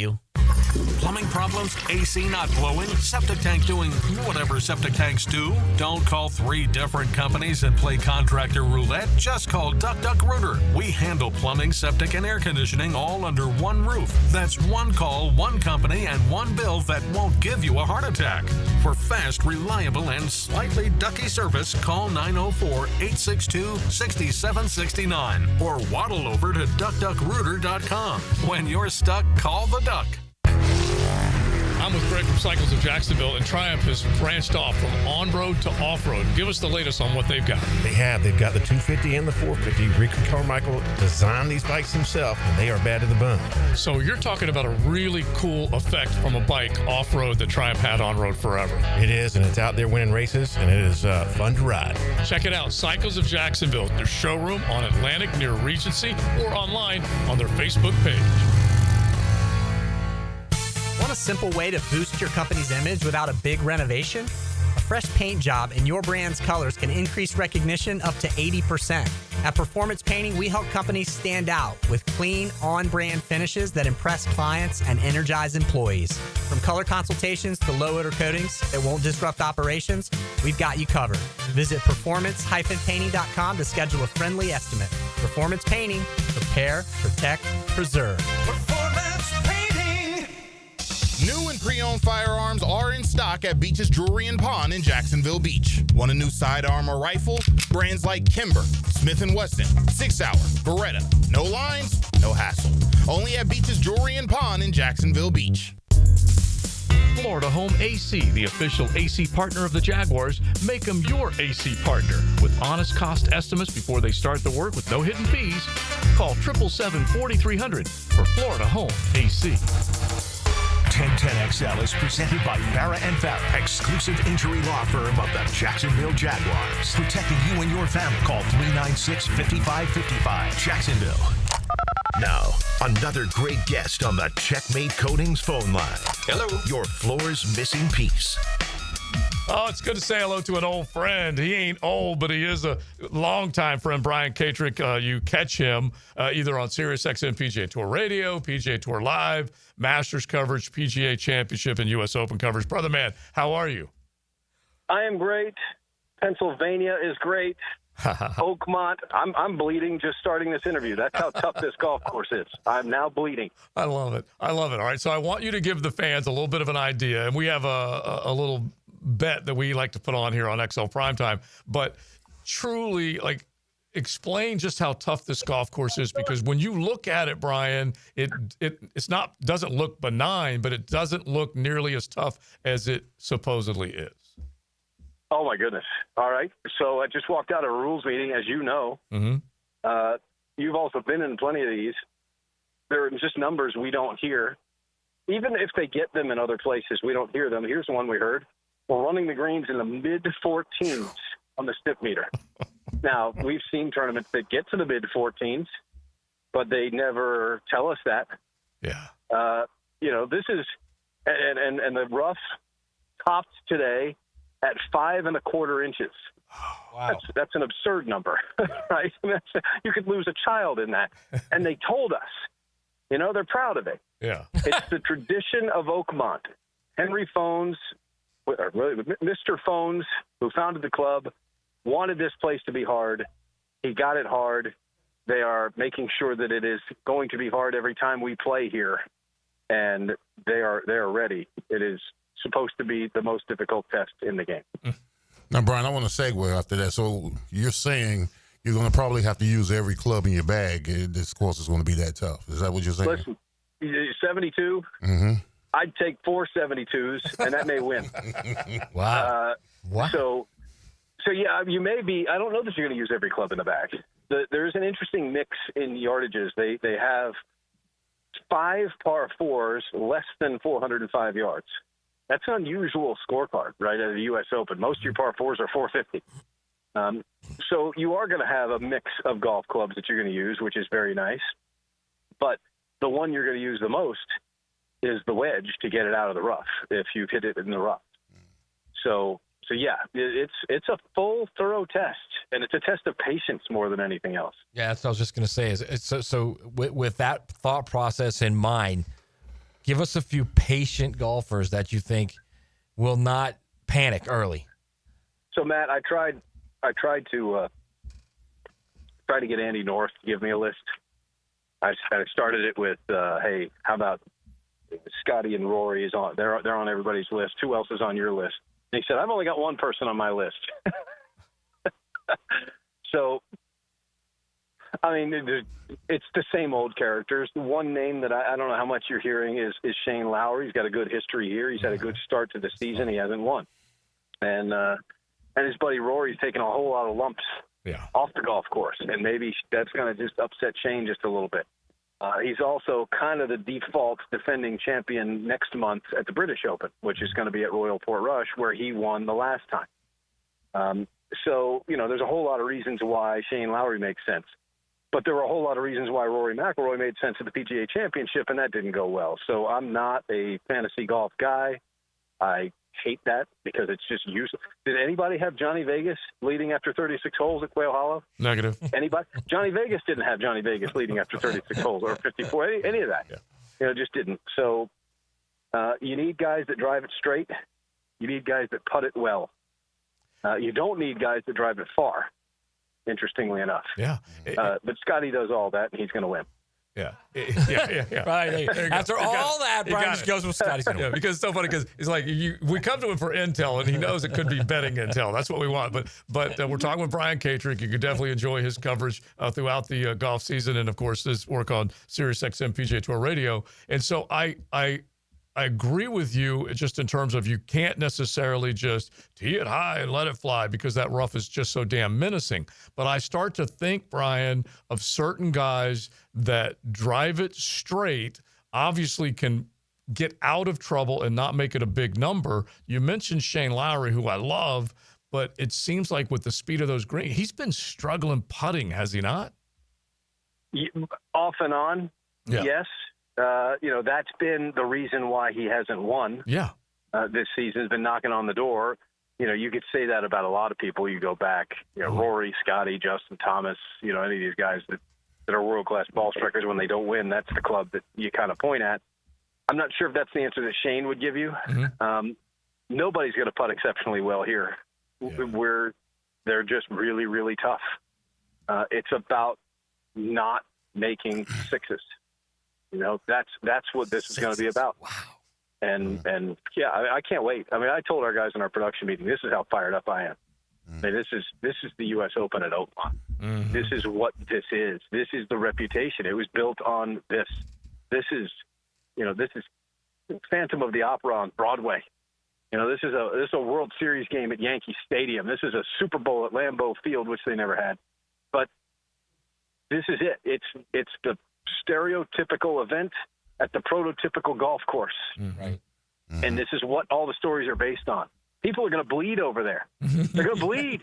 Plumbing problems? AC not blowing? Septic tank doing whatever septic tanks do? Don't call 3 different companies and play contractor roulette. Just call Duck Duck Rooter. We handle plumbing, septic, and air conditioning all under one roof. That's one call, one company, and one bill that won't give you a heart attack. For fast, reliable, and slightly ducky service, call 904-862-6769 or waddle over to duckduckrooter.com. When you're stuck, call the Duck. I'm with Greg from Cycles of Jacksonville, and Triumph has branched off from on-road to off-road. Give us the latest on what they've got. They've got the 250 and the 450. Rick Carmichael designed these bikes himself, and they are bad to the bone. So you're talking about a really cool effect from a bike off-road that Triumph had on-road forever. It is, and it's out there winning races, and it is fun to ride. Check it out, Cycles of Jacksonville, their showroom on Atlantic near Regency, or online on their Facebook page. Want a simple way to boost your company's image without a big renovation? A fresh paint job in your brand's colors can increase recognition up to 80%. At Performance Painting, we help companies stand out with clean, on-brand finishes that impress clients and energize employees. From color consultations to low-odor coatings that won't disrupt operations, we've got you covered. Visit performance-painting.com to schedule a friendly estimate. Performance Painting. Prepare, protect, preserve. Performance Painting. New and pre-owned firearms are in stock at Beach's Jewelry and Pawn in Jacksonville Beach. Want a new sidearm or rifle? Brands like Kimber, Smith & Wesson, 6 Hour, Beretta. No lines, no hassle. Only at Beach's Jewelry and Pawn in Jacksonville Beach. Florida Home AC, the official AC partner of the Jaguars. Make them your AC partner. With honest cost estimates before they start the work with no hidden fees. Call 777-4300 for Florida Home AC. 1010XL is presented by Farah & Farah, exclusive injury law firm of the Jacksonville Jaguars. Protecting you and your family. Call 396-5555. Jacksonville. Now, another great guest on the Checkmate Coatings phone line. Hello. Your floor's missing piece. Oh, it's good to say hello to an old friend. He ain't old, but he is a longtime friend, Brian Kendrick. You catch him either on Sirius XM PGA Tour Radio, PGA Tour Live, Masters coverage, PGA Championship, and U.S. Open coverage. Brother man, how are you? I am great. Pennsylvania is great. Oakmont, I'm bleeding just starting this interview. That's how tough this golf course is. I'm now bleeding. I love it. I love it. All right, so I want you to give the fans a little bit of an idea, and we have a little bet that we like to put on here on XL Primetime, but truly, like, explain just how tough this golf course is, because when you look at it, Brian, doesn't look benign, but it doesn't look nearly as tough as it supposedly is. Oh my goodness. All right. So I just walked out of a rules meeting, as you know. Mm-hmm. You've also been in plenty of these. There are just numbers we don't hear. Even if they get them in other places, we don't hear them. Here's one we heard. We're running the greens in the mid-14s on the stiff meter. Now, we've seen tournaments that get to the mid-14s, but they never tell us that. Yeah. This is – and the rough topped today at 5 1/4 inches. Wow. That's an absurd number, right? I mean, you could lose a child in that. And they told us. They're proud of it. Yeah. It's the tradition of Oakmont. Henry Phones – Mr. Phones, who founded the club, wanted this place to be hard. He got it hard. They are making sure that it is going to be hard every time we play here, and they are ready. It is supposed to be the most difficult test in the game. Now, Brian, I want to segue after that. So you're saying you're going to probably have to use every club in your bag. This course is going to be that tough. Is that what you're saying? Listen, 72. Mm-hmm. I'd take 4 72s, and that may win. Wow. So yeah, you may be. I don't know that you're going to use every club in the bag. There is an interesting mix in yardages. They have 5 par 4s less than 405 yards. That's an unusual scorecard, right, at the U.S. Open. Most of your par 4s are 450. So you are going to have a mix of golf clubs that you're going to use, which is very nice. But the one you're going to use the most is the wedge to get it out of the rough if you've hit it in the rough. So yeah, it's a full, thorough test, and it's a test of patience more than anything else. Yeah, that's what I was just going to say. So with that thought process in mind, Give us a few patient golfers that you think will not panic early. So, Matt, I tried to get Andy North to give me a list. I started it with, hey, how about Scotty and Rory is on? They're on everybody's list. Who else is on your list? And he said, I've only got one person on my list. So, I mean, it's the same old characters. The one name that I don't know how much you're hearing is Shane Lowry. He's got a good history here. He's had a good start to the season. He hasn't won. And his buddy Rory's taken a whole lot of lumps off the golf course. And maybe that's going to just upset Shane just a little bit. He's also kind of the default defending champion next month at the British Open, which is going to be at Royal Portrush, where he won the last time. So, there's a whole lot of reasons why Shane Lowry makes sense. But there were a whole lot of reasons why Rory McIlroy made sense at the PGA Championship, and that didn't go well. So I'm not a fantasy golf guy. I hate that because it's just useless. Did anybody have Johnny Vegas leading after 36 holes at Quail Hollow? Negative. Anybody? Johnny Vegas didn't have Johnny Vegas leading after 36 holes or 54, any of that. Yeah. Just didn't. So you need guys that drive it straight. You need guys that putt it well. You don't need guys that drive it far, interestingly enough. Yeah. But Scotty does all that, and he's going to win. Yeah. Yeah. Right. After all that, Brian just goes with Scotty's going to win. Because it's so funny because it's like we come to him for intel, and he knows it could be betting intel. That's what we want. But we're talking with Brian Katrick. You could definitely enjoy his coverage throughout the golf season, and of course his work on SiriusXM PGA Tour Radio. And so I agree with you just in terms of you can't necessarily just tee it high and let it fly because that rough is just so damn menacing. But I start to think, Brian, of certain guys that drive it straight, obviously can get out of trouble and not make it a big number. You mentioned Shane Lowry, who I love, but it seems like with the speed of those greens, he's been struggling putting, has he not? Off and on, yes. That's been the reason why he hasn't won. Yeah. This season has been knocking on the door. You could say that about a lot of people. You go back, Rory, Scotty, Justin Thomas, any of these guys that are world-class ball strikers. When they don't win, that's the club that you kind of point at. I'm not sure if that's the answer that Shane would give you. Mm-hmm. Nobody's going to putt exceptionally well here. Yeah. They're just really, really tough. It's about not making sixes. That's what this is going to be about. Wow. And I can't wait. I mean, I told our guys in our production meeting, this is how fired up I am. Mm-hmm. I mean, this is the U.S. Open at Oakmont. Mm-hmm. This is what this is. This is the reputation. It was built on this. This is Phantom of the Opera on Broadway. This is a World Series game at Yankee Stadium. This is a Super Bowl at Lambeau Field, which they never had. But this is it. It's the stereotypical event at the prototypical golf course. Mm-hmm. Right. Mm-hmm. And this is what all the stories are based on. People are going to bleed over there. They're going to bleed.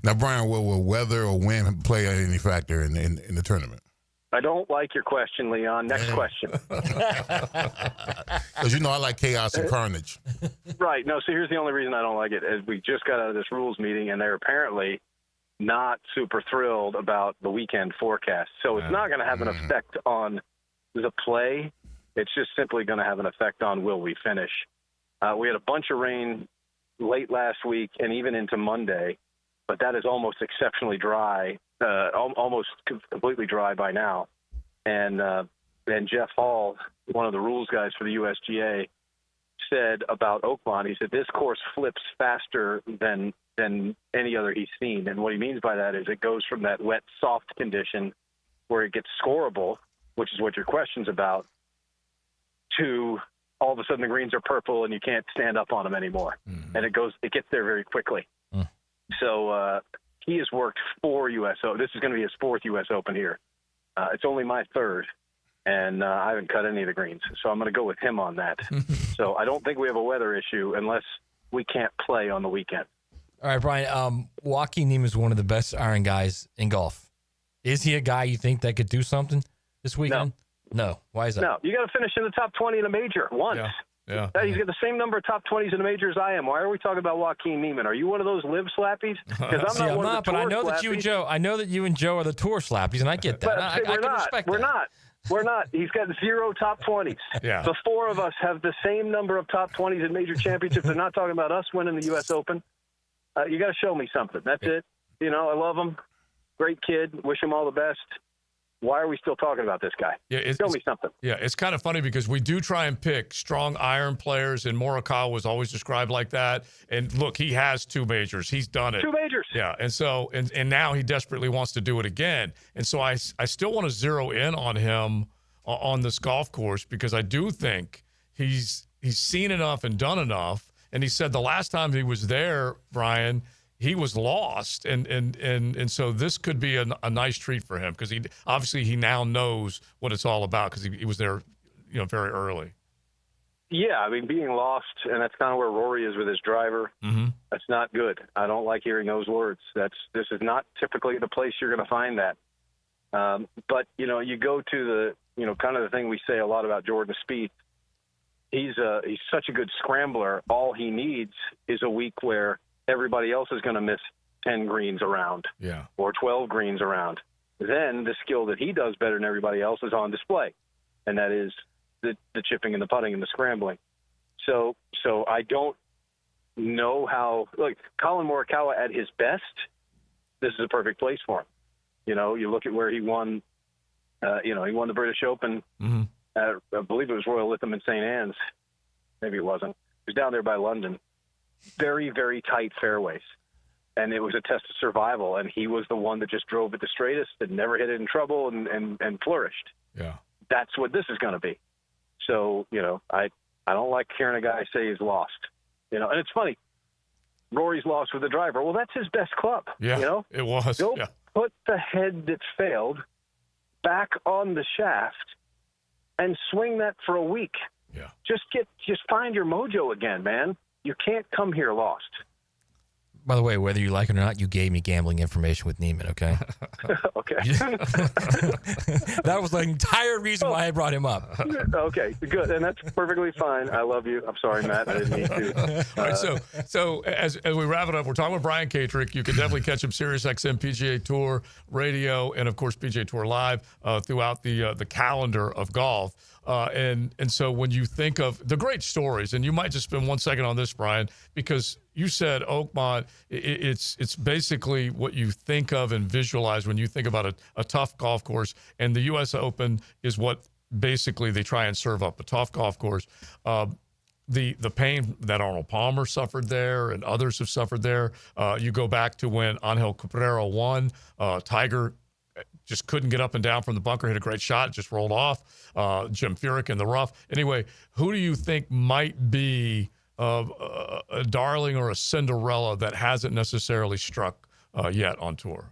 Now, Brian, will weather or wind play any factor in the tournament? I don't like your question, Leon. Next question. Because I like chaos and carnage. Right. No, so here's the only reason I don't like it. Is we just got out of this rules meeting, and they're apparently not super thrilled about the weekend forecast. So it's not going to have an effect on the play. It's just simply going to have an effect on will we finish. We had a bunch of rain late last week and even into Monday, but that is almost exceptionally dry, almost completely dry by now. And Jeff Hall, one of the rules guys for the USGA, said about Oakmont, he said, this course flips faster than any other he's seen. And what he means by that is it goes from that wet, soft condition where it gets scoreable, which is what your question's about, to all of a sudden the greens are purple and you can't stand up on them anymore. Mm-hmm. And it gets there very quickly. Mm. So he has worked 4 U.S. Open. This is going to be his 4th U.S. Open here. It's only my 3rd, and I haven't cut any of the greens. So I'm going to go with him on that. So I don't think we have a weather issue unless we can't play on the weekend. All right, Brian, Joaquin Niemann is one of the best iron guys in golf. Is he a guy you think that could do something this weekend? No. Why is that? No. You got to finish in the top 20 in a major once. Yeah. He's got the same number of top 20s in a major as I am. Why are we talking about Joaquin Niemann? Are you one of those live slappies? Because I'm not, but I know that you and Joe are the tour slappies, and I get that. I can respect that. We're not. We're not. He's got 0 top 20s. Yeah. The 4 of us have the same number of top 20s in major championships. They're not talking about us winning the U.S. Open. You got to show me something. That's it. You know, I love him. Great kid. Wish him all the best. Why are we still talking about this guy? Yeah, Show me something. Yeah, it's kind of funny because we do try and pick strong iron players, and Morikawa was always described like that. And look, he has 2 majors. He's done it. 2 majors. Yeah, and so and now he desperately wants to do it again. And so I still want to zero in on him on this golf course because I do think he's seen enough and done enough. And he said the last time he was there, Brian, he was lost, and so this could be a nice treat for him because he now knows what it's all about because he was there, you know, very early. Yeah, I mean, being lost, and that's kind of where Rory is with his driver. Mm-hmm. That's not good. I don't like hearing those words. This is not typically the place you're going to find that. But you know, you go to the, you know, kind of the thing we say a lot about Jordan Spieth. He's such a good scrambler. All he needs is a week where everybody else is going to miss 10 greens around or 12 greens around. Then the skill that he does better than everybody else is on display, and that is the chipping and the putting and the scrambling. So I don't know how, like, Colin Morikawa at his best, this is a perfect place for him. You know, you look at where he won, he won the British Open. Mm-hmm. I believe it was Royal Lytham and St. Anne's. Maybe it wasn't. He was down there by London. Very, very tight fairways. And it was a test of survival. And he was the one that just drove it the straightest and never hit it in trouble and flourished. Yeah. That's what this is going to be. So, you know, I don't like hearing a guy say he's lost. You know, and it's funny. Rory's lost with the driver. Well, that's his best club. Yeah, you know? it was. Go yeah. put the head that failed back on the shaft and swing that for a week. Yeah. Just find your mojo again, man. You can't come here lost. By the way, whether you like it or not, you gave me gambling information with Neiman, okay? Okay. That was the entire reason why I brought him up. Okay, good. And that's perfectly fine. I love you. I'm sorry, Matt. I didn't mean to. All right, so as we wrap it up, we're talking with Brian Katrick. You can definitely catch him Sirius XM PGA Tour Radio and, of course, PGA Tour Live throughout the calendar of golf. And so when you think of the great stories, and you might just spend 1 second on this, Brian, because you said Oakmont, it's basically what you think of and visualize when you think about a tough golf course, and the U.S. Open is what basically they try and serve up, a tough golf course. The pain that Arnold Palmer suffered there and others have suffered there. You go back to when Angel Cabrera won, Tiger just couldn't get up and down from the bunker, hit a great shot, just rolled off. Jim Furyk in the rough. Anyway, who do you think might be a darling or a Cinderella that hasn't necessarily struck yet on tour?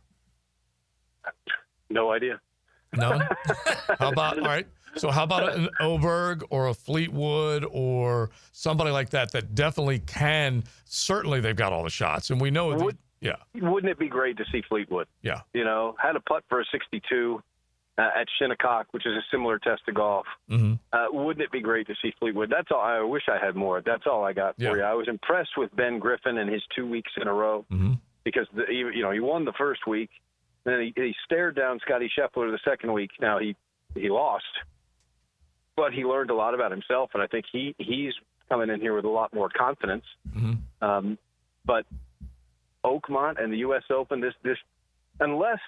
No idea. No? How about, all right, so how about an Oberg or a Fleetwood or somebody like that definitely can, certainly they've got all the shots, and we know yeah. Wouldn't it be great to see Fleetwood? Yeah. You know, had a putt for a 62 at Shinnecock, which is a similar test to golf. Mm-hmm. Wouldn't it be great to see Fleetwood? That's all. I wish I had more. That's all I got for you. I was impressed with Ben Griffin and his 2 weeks in a row because, he won the first week. Then he stared down Scotty Scheffler the second week. Now, he lost, but he learned a lot about himself, and I think he's coming in here with a lot more confidence. Mm-hmm. But Oakmont and the U.S. Open, unless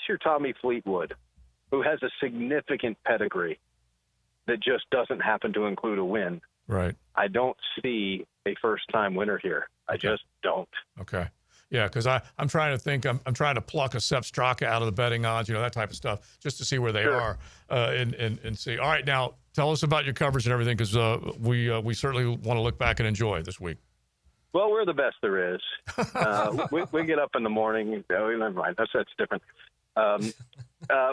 you're Tommy Fleetwood, who has a significant pedigree that just doesn't happen to include a win, right? I don't see a first-time winner here. I just don't. Okay. Yeah, because I'm trying to think. I'm trying to pluck a Sepp Straka out of the betting odds, that type of stuff, just to see where they are and see. All right, now tell us about your coverage and everything, because we certainly want to look back and enjoy this week. Well, we're the best there is. We get up in the morning. Never mind. That's different.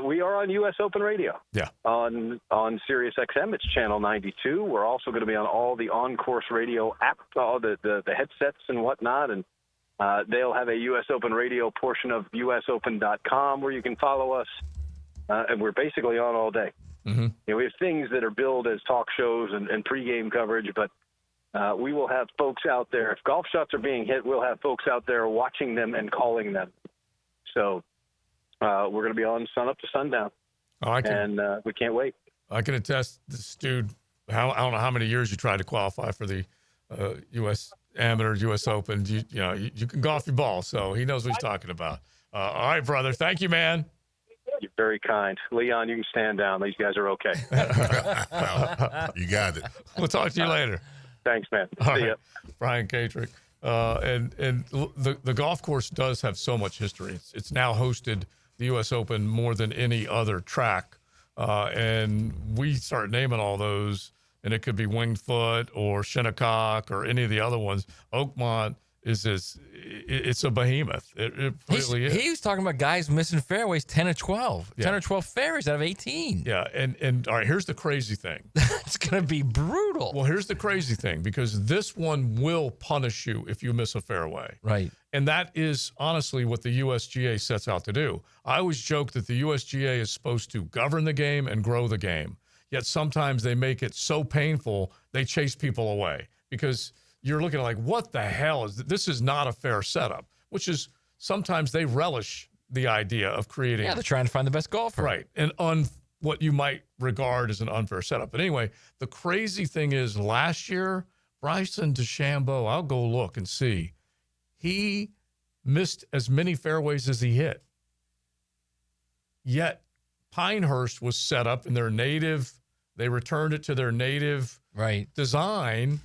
We are on U.S. Open Radio. Yeah. On Sirius XM, it's channel 92. We're also going to be on all the on-course radio app, all the headsets and whatnot, and they'll have a U.S. Open Radio portion of usopen.com where you can follow us, and we're basically on all day. Mm-hmm. We have things that are billed as talk shows and pregame coverage, but we will have folks out there. If golf shots are being hit, we'll have folks out there watching them and calling them. So we're going to be on sun up to sundown. and we can't wait. I can attest this dude. I don't know how many years you tried to qualify for the U.S. Amateur, U.S. Open. You can golf your ball, so he knows what he's talking about. All right, brother. Thank you, man. You're very kind. Leon, you can stand down. These guys are okay. You got it. We'll talk to you later. Thanks, man. All See right. ya. Brian Kendrick. And the golf course does have so much history. It's now hosted the U.S. Open more than any other track. And we start naming all those, and it could be Winged Foot or Shinnecock or any of the other ones. Oakmont it's a behemoth. It really is. He was talking about guys missing fairways 10 or 12. Yeah. 10 or 12 fairways out of 18. Yeah, and all right, here's the crazy thing. It's going to be brutal. Well, here's the crazy thing, because this one will punish you if you miss a fairway. Right. And that is honestly what the USGA sets out to do. I always joke that the USGA is supposed to govern the game and grow the game. Yet sometimes they make it so painful, they chase people away, because you're looking at like, what the hell is this? Is not a fair setup, which is sometimes they relish the idea of creating. Yeah, they're trying to find the best golfer. Right. And what you might regard as an unfair setup. But anyway, the crazy thing is last year, Bryson DeChambeau, I'll go look and see, he missed as many fairways as he hit. Yet Pinehurst was set up in their native, they returned it to their native design,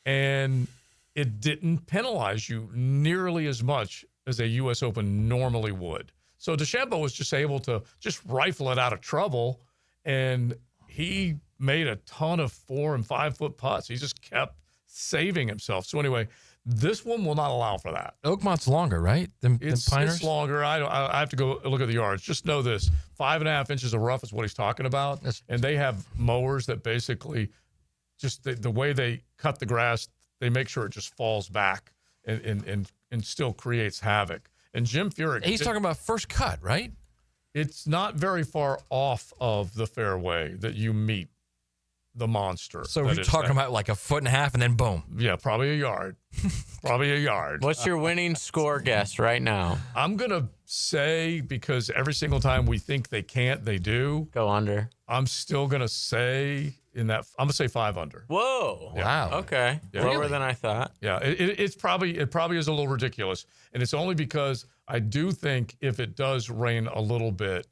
and it didn't penalize you nearly as much as a U.S. Open normally would. So DeChambeau was just able to just rifle it out of trouble, and he made a ton of 4 and 5 foot putts. He just kept saving himself. So anyway, this one will not allow for that. Oakmont's longer, right? Than Pinehurst? It's longer. I have to go look at the yards. Just know this: 5.5 inches of rough is what he's talking about. And they have mowers that basically just the way they cut the grass, they make sure it just falls back and still creates havoc. And Jim Furyk, he's talking about first cut, right? It's not very far off of the fairway that you meet the monster. So we're talking about like a foot and a half, and then boom. Yeah, probably a yard. Probably a yard. What's your winning score guess right now? I'm going to say, because every single time we think they can't, they do. Go under. I'm still going to say I'm going to say 5 under. Whoa. Yeah. Wow. Okay. Yeah. Lower than I thought. Yeah, it probably is a little ridiculous. And it's only because I do think if it does rain a little bit,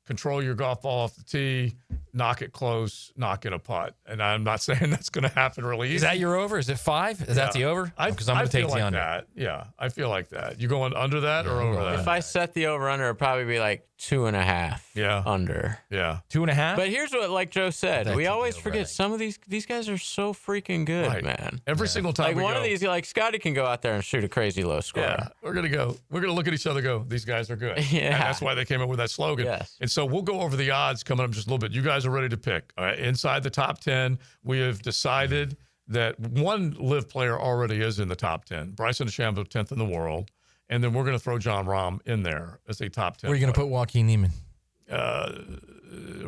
control your golf ball off the tee, knock it close, knock in a putt. And I'm not saying that's going to happen really easy. Is that your over? Is it 5? Is that the over? Because I'm going to take the under. That. Yeah, I feel like that. You going under that or over that? If I set the over under, it'd probably be like 2.5. Yeah. Under. Yeah. 2.5? But here's what, like Joe said, we always forget some of these guys are so freaking good, man. Every single time like one of these, like Scotty can go out there and shoot a crazy low score. Yeah, we're gonna look at each other and go, these guys are good. Yeah. And that's why they came up with that slogan. Yes. And so we'll go over the odds coming up just a little bit. You guys are ready to pick. All right. Inside the top 10, we have decided that one live player already is in the top 10. Bryson DeChambeau, 10th in the world. And then we're going to throw John Rahm in there as a top 10. Where are you going to put Joaquin Neiman?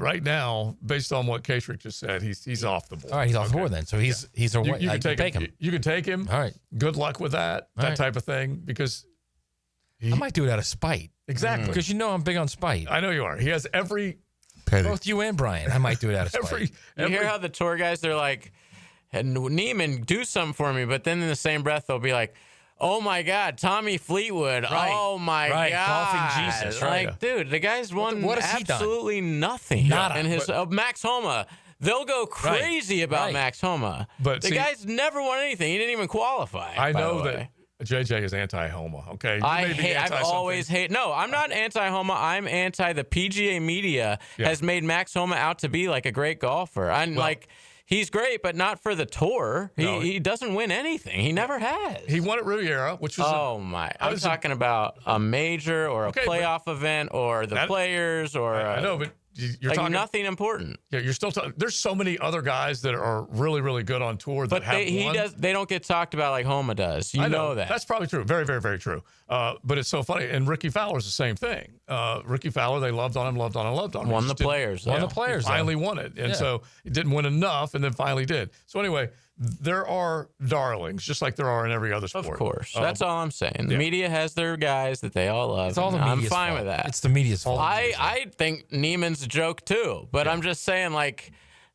Right now, based on what Kendrick just said, he's off the board. All right, he's off the board then. So he's a you can take him. You can take him. All right. Good luck with that type of thing, because I might do it out of spite. Exactly. Because you know I'm big on spite. I know you are. He has every both you and Brian. I might do it out of spite. You hear how the tour guys, they're like, Neiman, do something for me, but then in the same breath they'll be like, oh my God, Tommy Fleetwood. Right. Oh my God. Golfing Jesus. Right. Like, dude, the guy's won what has he done? absolutely nothing. Nada. And his Max Homa, they'll go crazy about Max Homa. But the guy's never won anything. He didn't even qualify. I know that JJ is anti-Homa, okay? I've always hated. No, I'm not anti-Homa. I'm anti the PGA media has made Max Homa out to be like a great golfer. He's great, but not for the tour. He doesn't win anything. He never has. He won at Riviera, which was I'm talking about a major or a playoff event or the players or I know, but you're like talking nothing important. Yeah, you're still talking. There's so many other guys that are really, really good on tour that they don't get talked about like Homa does. You know that. That's probably true. Very, very, very true. But it's so funny. And Ricky Fowler's the same thing. Ricky Fowler, they loved on him. Won the players. Finally won it. And so he didn't win enough and then finally did. So anyway, there are darlings, just like there are in every other sport. Of course. That's all I'm saying. The media has their guys that they all love. It's all the I'm media's fine fault. with that. It's the media's fault. I think Neiman's a joke too, but I'm just saying, like,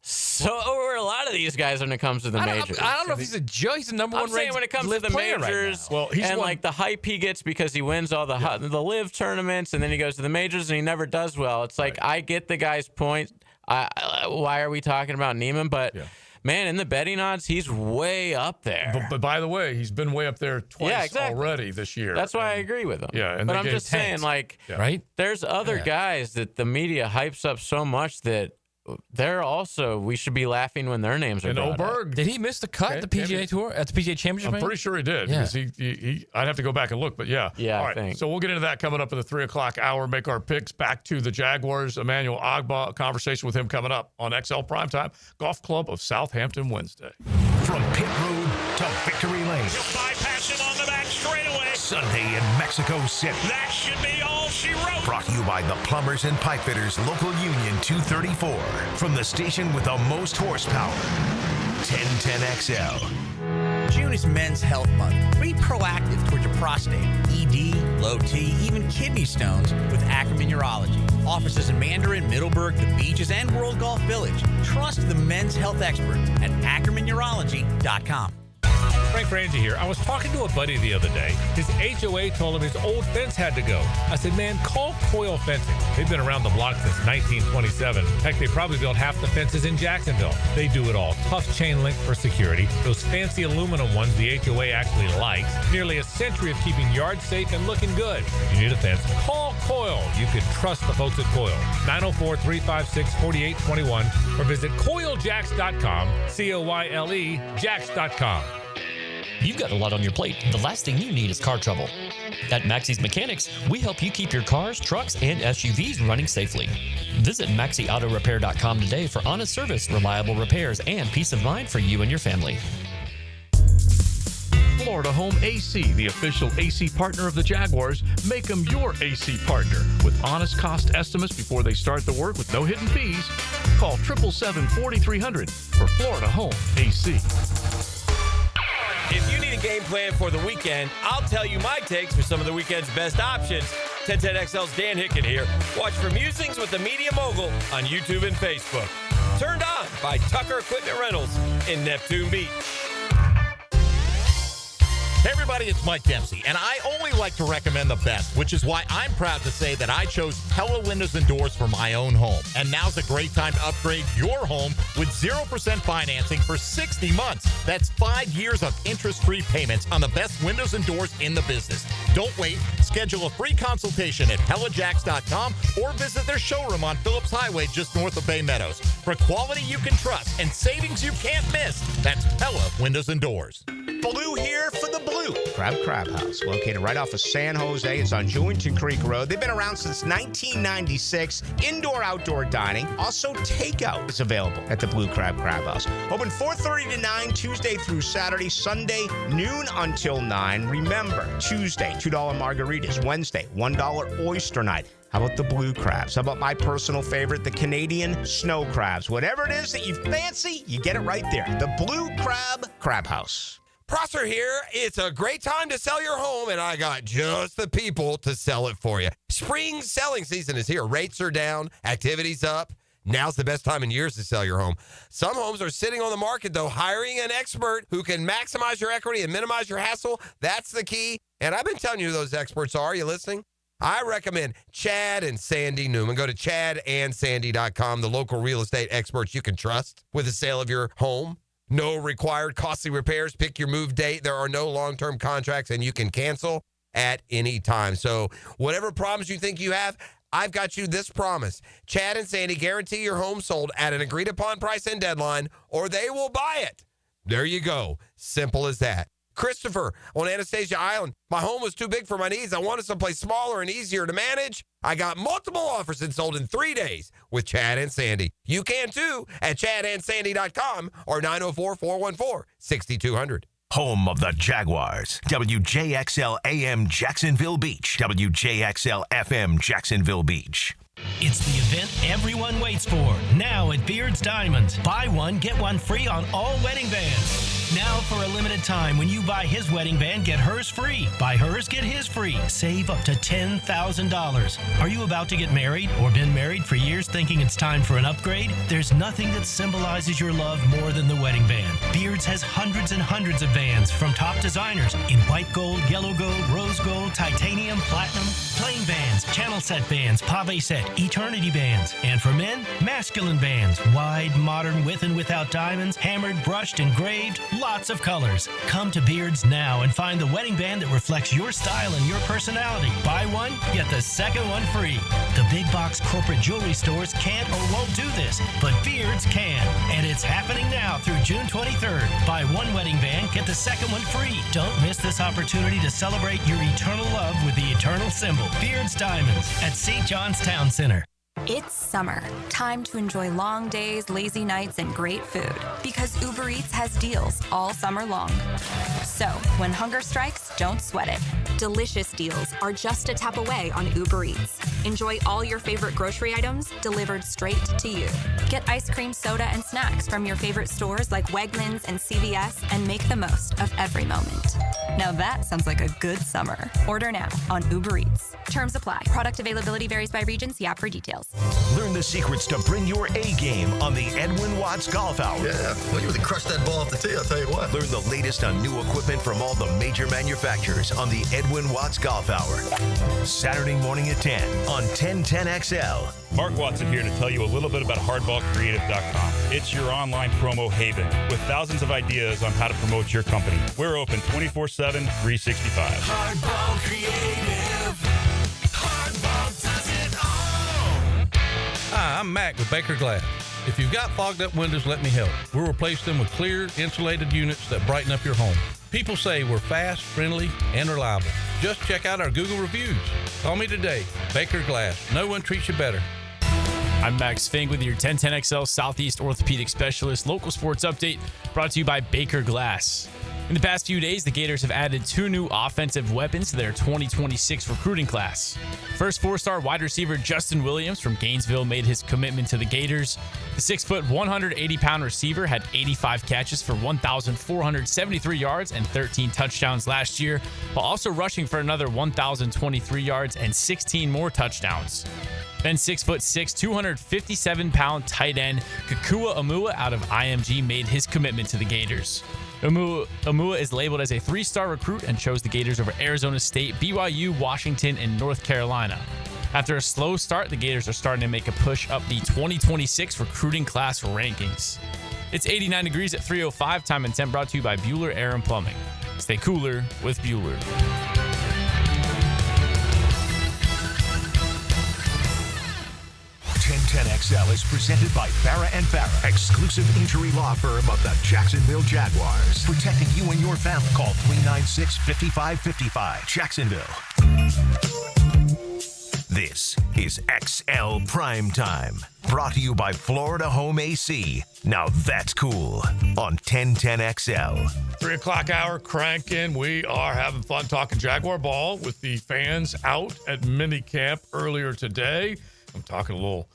so are a lot of these guys when it comes to the majors. I don't know if he's a joke. He's the number one I'm saying ranked when it comes to the player majors, right now. and like the hype he gets because he wins all the live tournaments, and then he goes to the majors and he never does well. It's like, I get the guy's point. Why are we talking about Neiman? But man, in the betting odds, he's way up there. But by the way, he's been way up there twice already this year. That's why I agree with him. Yeah, and but I'm just saying, like, there's other guys that the media hypes up so much that they're also, we should be laughing when their names are And brought up. Oberg. Did he miss the cut at the PGA Tour, at the PGA Championship? I'm pretty sure he did. Yeah. Because he I'd have to go back and look, but yeah. Yeah, All I right. think. So we'll get into that coming up in the 3 o'clock hour. Make our picks back to the Jaguars. Emanuel Agba, a conversation with him coming up on XL Primetime. Golf Club of Southampton Wednesday. From pit road to victory lane. He'll bypass him on the back straightaway. Sunday in Mexico City. That should be all she wrote. Brought to you by the Plumbers and Pipe Fitters Local Union 234. From the station with the most horsepower. 1010XL. June is Men's Health Month. Be proactive towards your prostate, ED, low T, even kidney stones with Ackerman Urology. Offices in Mandarin, Middleburg, the Beaches, and World Golf Village. Trust the men's health experts at AckermanUrology.com. Frank Frangie here. I was talking to a buddy the other day. His HOA told him his old fence had to go. I said, man, call Coil Fencing. They've been around the block since 1927. Heck, they probably built half the fences in Jacksonville. They do it all. Tough chain link for security. Those fancy aluminum ones the HOA actually likes. Nearly a century of keeping yards safe and looking good. If you need a fence, call Coil. You can trust the folks at Coil. 904-356-4821 or visit CoilJacks.com. COYLE Jacks.com. You've got a lot on your plate. The last thing you need is car trouble. At Maxie's Mechanics, we help you keep your cars, trucks, and SUVs running safely. Visit MaxieAutoRepair.com today for honest service, reliable repairs, and peace of mind for you and your family. Florida Home AC, the official AC partner of the Jaguars. Make them your AC partner with honest cost estimates before they start the work with no hidden fees. Call 777-4300 for Florida Home AC. If you need a game plan for the weekend, I'll tell you my takes for some of the weekend's best options. 1010XL's Dan Hicken here. Watch for Musings with the Media Mogul on YouTube and Facebook. Turned on by Tucker Equipment Rentals in Neptune Beach. Hey everybody, it's Mike Dempsey, and I only like to recommend the best, which is why I'm proud to say that I chose Pella Windows and Doors for my own home. And now's a great time to upgrade your home with 0% financing for 60 months. That's 5 years of interest-free payments on the best windows and doors in the business. Don't wait. Schedule a free consultation at PellaJacks.com or visit their showroom on Phillips Highway just north of Bay Meadows. For quality you can trust and savings you can't miss, that's Pella Windows and Doors. Blue here for the Blue Crab House, located right off of San Jose. It's on Jewington Creek Road. They've been around since 1996. Indoor-outdoor dining. Also, takeout is available at the Blue Crab House. Open 4:30 to 9, Tuesday through Saturday. Sunday, noon until 9. Remember, Tuesday, $2 margaritas. Wednesday, $1 oyster night. How about the blue crabs? How about my personal favorite, the Canadian snow crabs? Whatever it is that you fancy, you get it right there. The Blue Crab House. Prosser here. It's a great time to sell your home, and I got just the people to sell it for you. Spring selling season is here. Rates are down, activity's up. Now's the best time in years to sell your home. Some homes are sitting on the market, though. Hiring an expert who can maximize your equity and minimize your hassle, that's the key. And I've been telling you who those experts are. Are you listening? I recommend Chad and Sandy Newman. Go to chadandsandy.com, the local real estate experts you can trust with the sale of your home. No required costly repairs. Pick your move date. There are no long-term contracts, and you can cancel at any time. So whatever problems you think you have, I've got you this promise. Chad and Sandy guarantee your home sold at an agreed-upon price and deadline, or they will buy it. There you go. Simple as that. Christopher on Anastasia Island. My home was too big for my needs. I wanted someplace smaller and easier to manage. I got multiple offers and sold in 3 days with Chad and Sandy. You can too at chadandsandy.com or 904-414-6200. Home of the Jaguars. WJXL AM Jacksonville Beach. WJXL FM Jacksonville Beach. It's the event everyone waits for. Now at Beard's Diamonds. Buy one, get one free on all wedding bands. Now for a limited time, when you buy his wedding band, get hers free. Buy hers, get his free. Save up to $10,000. Are you about to get married or been married for years thinking it's time for an upgrade? There's nothing that symbolizes your love more than the wedding band. Beards has hundreds and hundreds of bands from top designers in white gold, yellow gold, rose gold, titanium, platinum, plain bands, channel set bands, pave set, eternity bands. And for men, masculine bands, wide, modern, with and without diamonds, hammered, brushed, engraved, lots of colors. Come to Beards now and find the wedding band that reflects your style and your personality. Buy one, get the second one free. The big box corporate jewelry stores can't or won't do this, but Beards can. And it's happening now through June 23rd. Buy one wedding band, get the second one free. Don't miss this opportunity to celebrate your eternal love with the eternal symbol, Beards Diamonds, at St. John's Town Center. It's summer. Time to enjoy long days, lazy nights, and great food. Because Uber Eats has deals all summer long. So, when hunger strikes, don't sweat it. Delicious deals are just a tap away on Uber Eats. Enjoy all your favorite grocery items delivered straight to you. Get ice cream, soda, and snacks from your favorite stores like Wegmans and CVS and make the most of every moment. Now that sounds like a good summer. Order now on Uber Eats. Terms apply. Product availability varies by region. See app for details. Learn the secrets to bring your A game on the Edwin Watts Golf Hour. Yeah, well, you really crushed that ball off the tee, I'll tell you what. Learn the latest on new equipment from all the major manufacturers on the Edwin Watts Golf Hour. Saturday morning at 10 on 1010XL. Mark Watson here to tell you a little bit about hardballcreative.com. It's your online promo haven with thousands of ideas on how to promote your company. We're open 24/7, 365. Hardball Creative. Hardball does it all. Hi, I'm Mac with Baker Glass. If you've got fogged up windows, let me help. We'll replace them with clear, insulated units that brighten up your home. People say we're fast, friendly, and reliable. Just check out our Google reviews. Call me today. Baker Glass. No one treats you better. I'm Max Fink with your 1010XL Southeast Orthopedic Specialist local sports update brought to you by Baker Glass. In the past few days, the Gators have added 2 new offensive weapons to their 2026 recruiting class. First 4-star wide receiver Justin Williams from Gainesville made his commitment to the Gators. The 6-foot, 180-pound receiver had 85 catches for 1,473 yards and 13 touchdowns last year, while also rushing for another 1,023 yards and 16 more touchdowns. Then 6'6", 257-pound tight end Kekua Amua out of IMG made his commitment to the Gators. Amua is labeled as a 3-star recruit and chose the Gators over Arizona State, BYU, Washington, and North Carolina. After a slow start, the Gators are starting to make a push up the 2026 recruiting class rankings. It's 89 degrees at 3:05. Time and temp brought to you by Bueller Air and Plumbing. Stay cooler with Bueller. 1010XL is presented by Farrah & Farrah, exclusive injury law firm of the Jacksonville Jaguars. Protecting you and your family. Call 396-5555. Jacksonville. This is XL Primetime, brought to you by Florida Home AC. Now that's cool on 1010XL. 3 o'clock hour cranking. We are having fun talking Jaguar ball with the fans out at Minicamp earlier today. I'm talking a little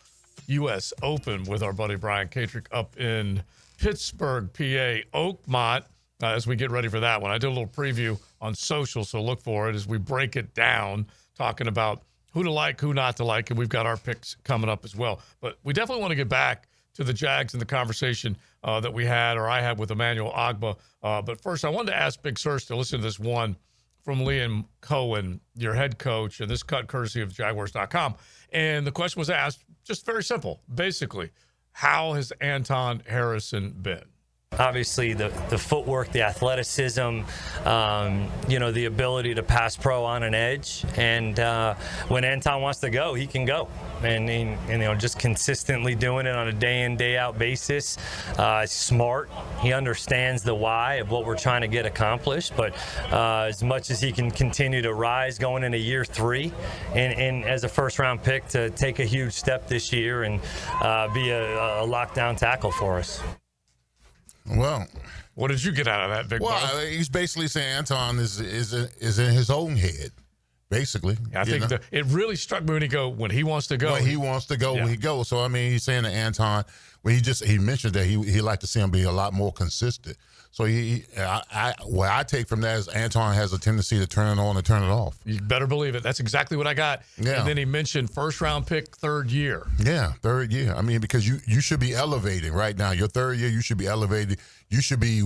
U.S. Open with our buddy Brian Kendrick up in Pittsburgh, PA, Oakmont, as we get ready for that one. I did a little preview on social, so look for it as we break it down, talking about who to like, who not to like, and we've got our picks coming up as well. But we definitely want to get back to the Jags and the conversation that we had, or I had with Emanuel Agba. But first, I wanted to ask Big Sirs to listen to this one from Liam Cohen, your head coach, and this cut courtesy of Jaguars.com. And the question was asked, just very simple, basically, how has Anton Harrison been? Obviously, the footwork, the athleticism, the ability to pass pro on an edge. And when Anton wants to go, he can go. And just consistently doing it on a day-in, day-out basis. Smart. He understands the why of what we're trying to get accomplished. But as much as he can continue to rise going into year 3 and as a first-round pick to take a huge step this year and be a lockdown tackle for us. Well, what did you get out of that, Big Boss? Well, he's basically saying Anton is in his own head. basically. I think it really struck me when he wants to go. When he wants to go, when he goes. So, I mean, he's saying to Anton, when he mentioned that he like to see him be a lot more consistent. So what I take from that is Anton has a tendency to turn it on and turn it off. You better believe it. That's exactly what I got. Yeah. And then he mentioned first-round pick, third year. Yeah, third year. I mean, because you should be elevating right now. Your third year, you should be elevated. You should be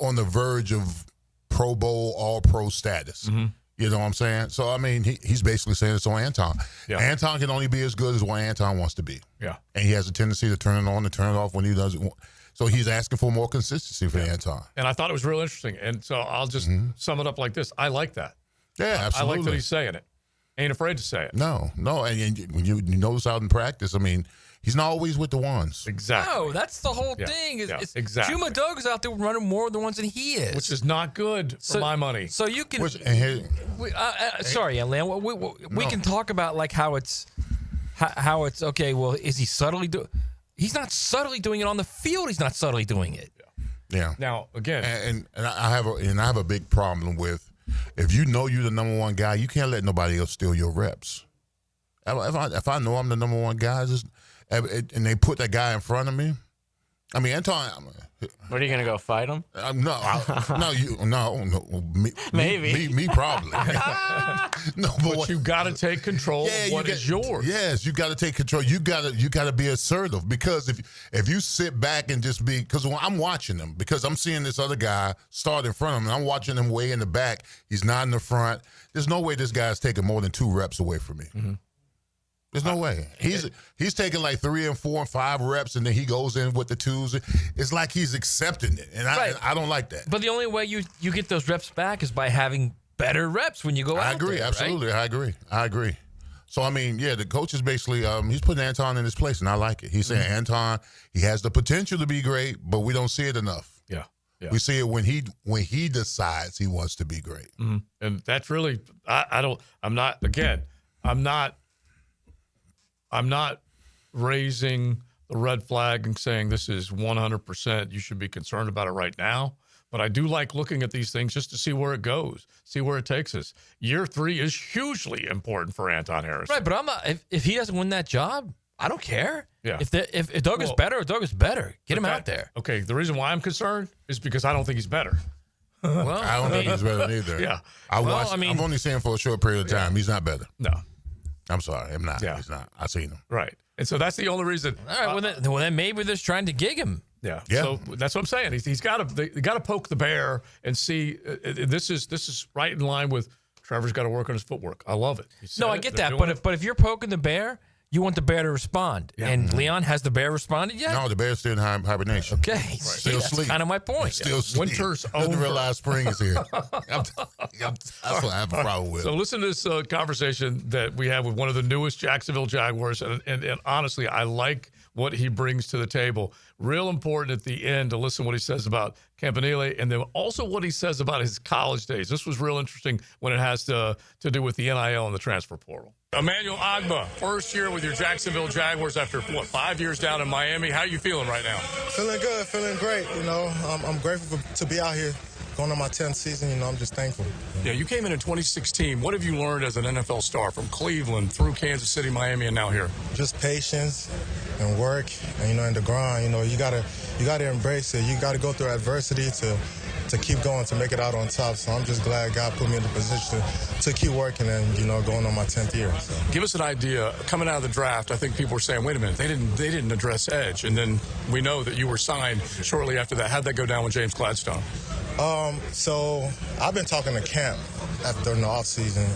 on the verge of Pro Bowl, All-Pro status. Mm-hmm. You know what I'm saying? So, I mean, he's basically saying it's on Anton. Yeah. Anton can only be as good as what Anton wants to be. Yeah. And he has a tendency to turn it on and turn it off when he doesn't. So he's asking for more consistency for Anton. And I thought it was real interesting. And so I'll just sum it up like this. I like that. Yeah, absolutely. I like that he's saying it. Ain't afraid to say it. No. And when you notice out in practice, I mean, he's not always with the ones. Exactly. No, that's the whole thing. Exactly. Juma Doug's out there running more than ones than he is. Which is not good for my money. So you can... sorry, Alan. We can talk about like how it's okay, well, is he subtly doing... He's not subtly doing it on the field. He's not subtly doing it. Yeah. Now, again... And I have a big problem with, if you know you're the number one guy, you can't let nobody else steal your reps. If I know I'm the number one guy, and they put that guy in front of me, I mean, Anton. What are you gonna go fight him? No. Me probably. No, but you got to take control of what is yours. Yes, you got to take control. You got to be assertive, because if you sit back and just be, because when I'm watching them, because I'm seeing this other guy start in front of him, and I'm watching him way in the back. He's not in the front. There's no way this guy's taking more than 2 reps away from me. Mm-hmm. There's no way. He's taking like 3 and 4 and 5 reps, and then he goes in with the 2s. It's like he's accepting it, and I don't like that. But the only way you get those reps back is by having better reps when you go out. I agree, there, absolutely. Right? I agree. So, I mean, the coach is basically he's putting Anton in his place, and I like it. He's saying Anton, he has the potential to be great, but we don't see it enough. Yeah. We see it when he decides he wants to be great. Mm-hmm. And that's really I'm not raising the red flag and saying this is 100%. You should be concerned about it right now. But I do like looking at these things just to see where it goes, see where it takes us. Year 3 is hugely important for Anton Harrison. Right, but I'm not. If he doesn't win that job, I don't care. Yeah. If Doug is better, Doug is better. Get him out there. Okay. The reason why I'm concerned is because I don't think he's better. Well, I don't think he's better either. Yeah. I'm only saying for a short period of time. He's not better. No. I'm sorry. I'm not. Yeah. He's not. I've seen him. Right. And so that's the only reason. All right. Well, then maybe they're just trying to gig him. Yeah. So that's what I'm saying. He's got to poke the bear and see. This is right in line with Trevor's got to work on his footwork. I love it. No, I get that. But if you're poking the bear, you want the bear to respond. Yeah. And Leon, has the bear responded yet? No, the bear's still in hibernation. Okay. Right. Still that's sleep. Kind of my point. Still sleep. Winter's Doesn't over. realize spring is here. That's what I have a problem with. So listen to this conversation that we have with one of the newest Jacksonville Jaguars. And honestly, I like what he brings to the table. Real important at the end to listen to what he says about Campanile, and then also what he says about his college days. This was real interesting when it has to do with the NIL and the transfer portal. Emanuel Agba, first year with your Jacksonville Jaguars after, 5 years down in Miami. How are you feeling right now? Feeling good, feeling great. I'm grateful to be out here. Going on my 10th season, I'm just thankful. Yeah, you came in 2016. What have you learned as an NFL star from Cleveland through Kansas City, Miami, and now here? Just patience and work, and in the grind. You gotta embrace it. You gotta go through adversity to keep going, to make it out on top. So I'm just glad God put me in the position to keep working and going on my 10th year. So. Give us an idea. Coming out of the draft, I think people were saying, "Wait a minute, they didn't address edge," and then we know that you were signed shortly after that. How'd that go down with James Gladstone? So I've been talking to Camp during the offseason.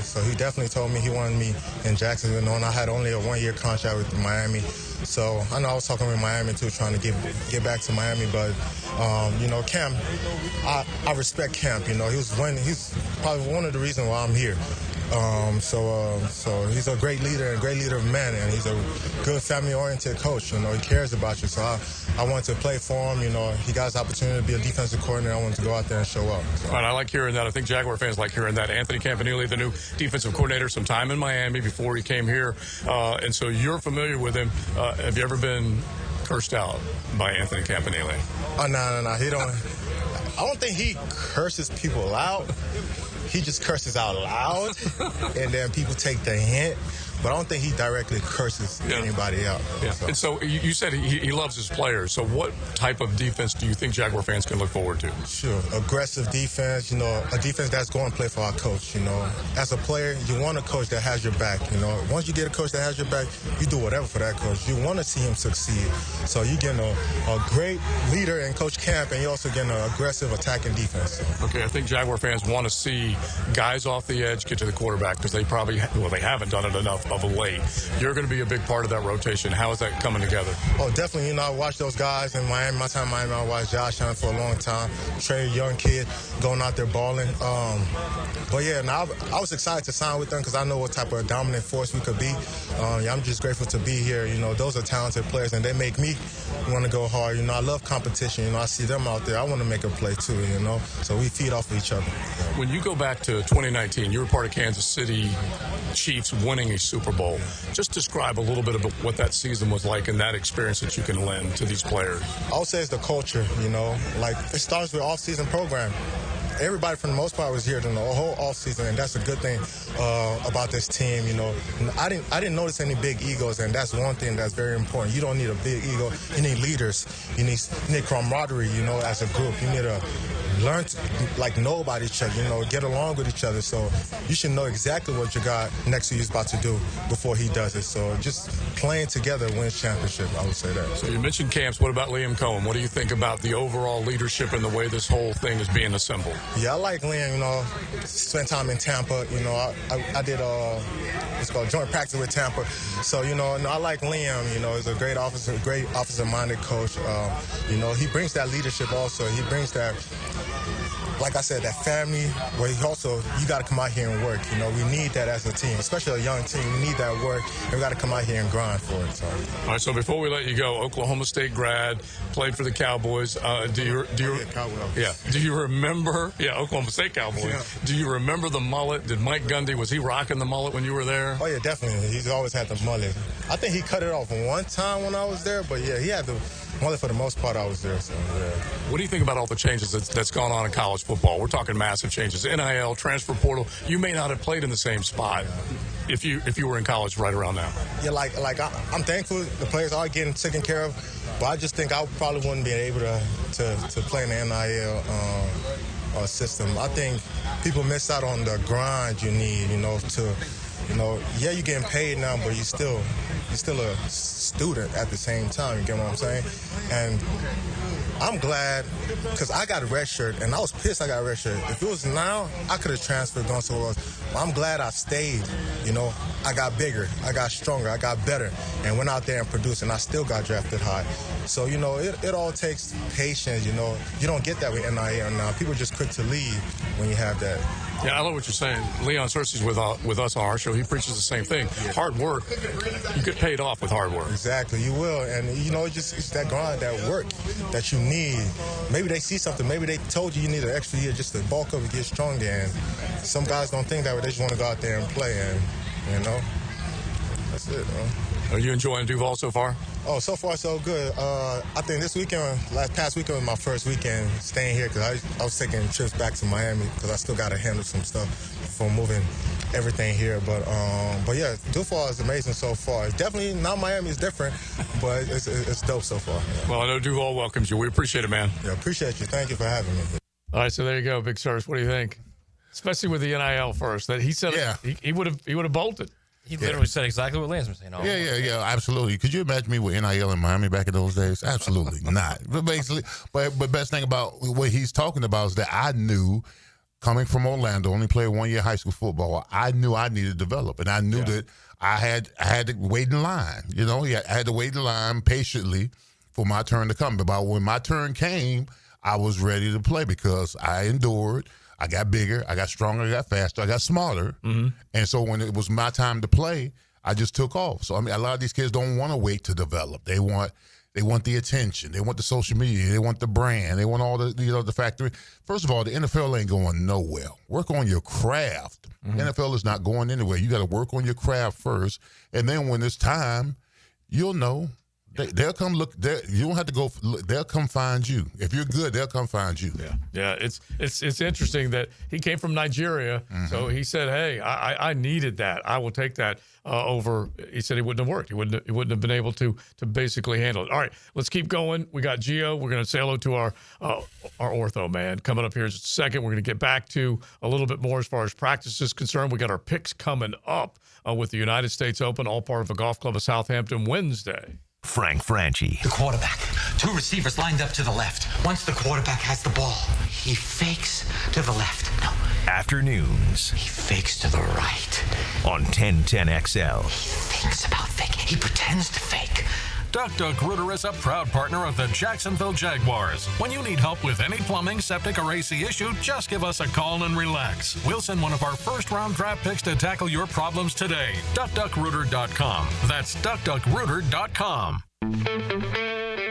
So he definitely told me he wanted me in Jacksonville, and I had only a 1-year contract with Miami. So I know I was talking with Miami too, trying to get back to Miami. But Camp, I respect Camp. He's probably one of the reasons why I'm here. So he's a great leader of men, and he's a good family-oriented coach. He cares about you. So I want to play for him. He got his opportunity to be a defensive coordinator. I want to go out there and show up. So. All right, I like hearing that. I think Jaguar fans like hearing that. Anthony Campanile, the new defensive coordinator, some time in Miami before he came here, and so you're familiar with him. Have you ever been cursed out by Anthony Campanile? Oh, no. I don't think he curses people out. He just curses out loud, and then people take the hint. But I don't think he directly curses anybody out. Yeah. So. And so you said he loves his players. So what type of defense do you think Jaguar fans can look forward to? Sure. Aggressive defense, you know, a defense that's going to play for our coach, you know. As a player, you want a coach that has your back, you know. Once you get a coach that has your back, you do whatever for that coach. You want to see him succeed. So you're getting a great leader in Coach Camp, and you're also getting an aggressive attacking defense. So. Okay, I think Jaguar fans want to see guys off the edge get to the quarterback because they probably, they haven't done it enough of a late. You're going to be a big part of that rotation. How is that coming together? Oh, definitely. You know, I watched those guys in Miami. My time in Miami, I watched Josh Allen for a long time. Trey, young kid, going out there balling. But yeah, now I was excited to sign with them because I know what type of dominant force we could be. I'm just grateful to be here. You know, those are talented players, and they make me want to go hard. You know, I love competition. You know, I see them out there. I want to make a play too, you know. So we feed off of each other. When you go back to 2019, you were part of Kansas City Chiefs winning a Super Bowl. Just describe a little bit about what that season was like and that experience that you can lend to these players. I would say it's the culture, you know. Like, it starts with off-season program. Everybody, for the most part, was here during the whole offseason, and that's a good thing about this team. You know, I didn't notice any big egos, and that's one thing that's very important. You don't need a big ego. You need leaders. You need camaraderie. You know, as a group, you need to learn to know about each other. You know, get along with each other. So you should know exactly what your guy next to you is about to do before he does it. So just playing together wins championship. I would say that. So you mentioned camps. What about Liam Cohen? What do you think about the overall leadership and the way this whole thing is being assembled? Yeah, I like Liam, you know, spent time in Tampa, you know, I did what's called joint practice with Tampa. So, you know, I like Liam, you know, he's a great officer-minded coach. You know, he brings that leadership also. He brings that, like I said, that family, where he also, you got to come out here and work. You know, we need that as a team, especially a young team. We need that work, and we got to come out here and grind for it. So. All right, so before we let you go, Oklahoma State grad, played for the Cowboys. Do you remember? Yeah, Oklahoma State Cowboys. Yeah. Do you remember the mullet? Did Mike Gundy, was he rocking the mullet when you were there? Oh yeah, definitely. He's always had the mullet. I think he cut it off one time when I was there, but yeah, he had the mullet for the most part. I was there. So yeah. What do you think about all the changes that's gone on in college football? We're talking massive changes. NIL, transfer portal. You may not have played in the same spot if you were in college right around now. Yeah, I'm thankful the players are getting taken care of, but I just think I probably wouldn't be able to play in the NIL system. I think people miss out on the grind you need, you know, yeah, you're getting paid now, but you're still a student at the same time. You get what I'm saying? And I'm glad because I got a red shirt, and I was pissed I got a red shirt. If it was now, I could have transferred, gone somewhere else. But I'm glad I stayed. You know, I got bigger, I got stronger, I got better, and went out there and produced, and I still got drafted high. So, you know, it all takes patience, you know. You don't get that with NIL now. People are just quick to leave when you have that. Yeah, I love what you're saying. Leon Cersei's with us on our show. He preaches the same thing. Yeah. Hard work. You get paid off with hard work. Exactly, you will. And, you know, it's that grind, that work that you need. Maybe they see something. Maybe they told you need an extra year just to bulk up and get stronger. And some guys don't think that way. They just want to go out there and play. And, you know, that's it, man. Are you enjoying Duval so far? Oh, so far so good. I think this weekend, past weekend was my first weekend staying here because I was taking trips back to Miami because I still got to handle some stuff for moving everything here. But yeah, Duval is amazing so far. It's definitely not Miami. It's different, but it's dope so far. Yeah. Well, I know Duval welcomes you. We appreciate it, man. Yeah, appreciate you. Thank you for having me. All right, so there you go, Big Sirs. What do you think? Especially with the NIL first, that he said he would have bolted. He literally said exactly what Lance was saying. Yeah, absolutely. Could you imagine me with NIL in Miami back in those days? Absolutely not. But basically, but best thing about what he's talking about is that I knew, coming from Orlando, only played 1 year high school football, I knew I needed to develop, and I knew that I had to wait in line. You know, I had to wait in line patiently for my turn to come. But when my turn came, I was ready to play because I endured. I got bigger, I got stronger, I got faster, I got smarter. Mm-hmm. And so when it was my time to play, I just took off. So, I mean, a lot of these kids don't want to wait to develop. They want the attention. They want the social media. They want the brand. They want all the factory. First of all, the NFL ain't going nowhere. Work on your craft. Mm-hmm. NFL is not going anywhere. You got to work on your craft first. And then when it's time, you'll know. They'll come look. You don't have to go. They'll come find you. If you're good, they'll come find you. Yeah. It's interesting that he came from Nigeria, so he said, "Hey, I needed that. I will take that over." He said it wouldn't have worked. He wouldn't have been able to basically handle it. All right, let's keep going. We got Gio. We're going to say hello to our ortho man coming up here in just a second. We're going to get back to a little bit more as far as practice is concerned. We got our picks coming up with the United States Open, all part of the Golf Club of Southampton Wednesday. Frank Franchi. The quarterback. 2 receivers lined up to the left. Once the quarterback has the ball, he fakes to the left. No. Afternoons. He fakes to the right. On 1010XL. He thinks about faking. He pretends to fake. Duck Rooter is a proud partner of the Jacksonville Jaguars. When you need help with any plumbing, septic, or AC issue, just give us a call and relax. We'll send one of our first-round draft picks to tackle your problems today. DuckDuckRooter.com. That's DuckDuckRooter.com.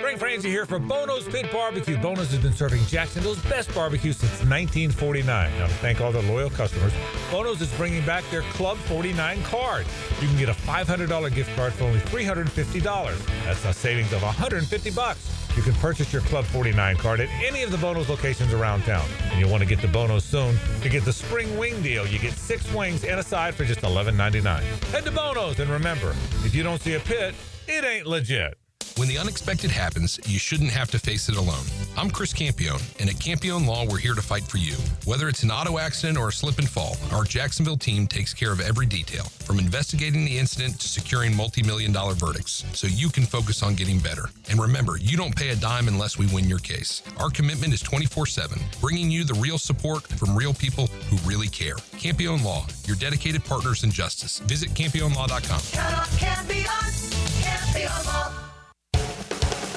Frank Franchi here for Bono's Pit Barbecue. Bono's has been serving Jacksonville's best barbecue since 1949. Now, to thank all their loyal customers, Bono's is bringing back their Club 49 card. You can get a $500 gift card for only $350. That's a savings of $150. You can purchase your Club 49 card at any of the Bono's locations around town. And you'll want to get to Bono's soon to get the spring wing deal. You get 6 wings and a side for just $11.99. Head to Bono's, and remember, if you don't see a pit, it ain't legit. When the unexpected happens, you shouldn't have to face it alone. I'm Chris Campione, and at Campione Law, we're here to fight for you. Whether it's an auto accident or a slip and fall, our Jacksonville team takes care of every detail, from investigating the incident to securing multi-million-dollar verdicts, so you can focus on getting better. And remember, you don't pay a dime unless we win your case. Our commitment is 24/7, bringing you the real support from real people who really care. Campione Law, your dedicated partners in justice. Visit CampioneLaw.com. Count on Campione Law.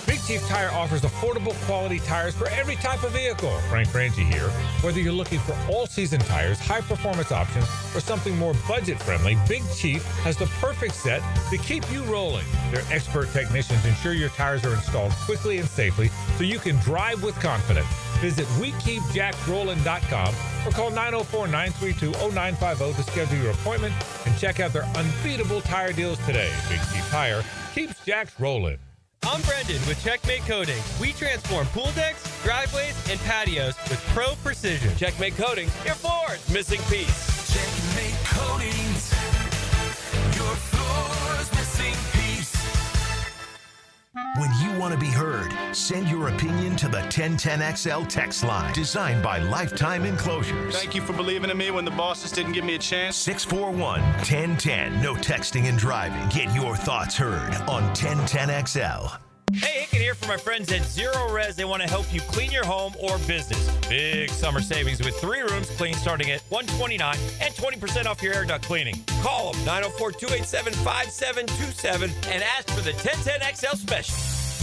Big Chief Tire offers affordable quality tires for every type of vehicle. Frank Franchi here. Whether you're looking for all-season tires, high-performance options, or something more budget-friendly, Big Chief has the perfect set to keep you rolling. Their expert technicians ensure your tires are installed quickly and safely so you can drive with confidence. Visit WeKeepJacksRollin.com or call 904-932-0950 to schedule your appointment and check out their unbeatable tire deals today. Big Chief Tire keeps Jacks rolling. I'm Brendan with Checkmate Coating. We transform pool decks, driveways, and patios with pro precision. Checkmate Coatings, your floor's missing piece. Checkmate Coatings, your floor's missing piece. When you want to be heard, send your opinion to the 1010XL text line, designed by Lifetime Enclosures. Thank you for believing in me when the bosses didn't give me a chance. 641-1010. No texting and driving. Get your thoughts heard on 1010XL. Hey, Hicken here for my friends at Zero Res. They want to help you clean your home or business. Big summer savings with 3 rooms clean starting at $129 and 20% off your air duct cleaning. Call them 904-287-5727 and ask for the 1010XL special.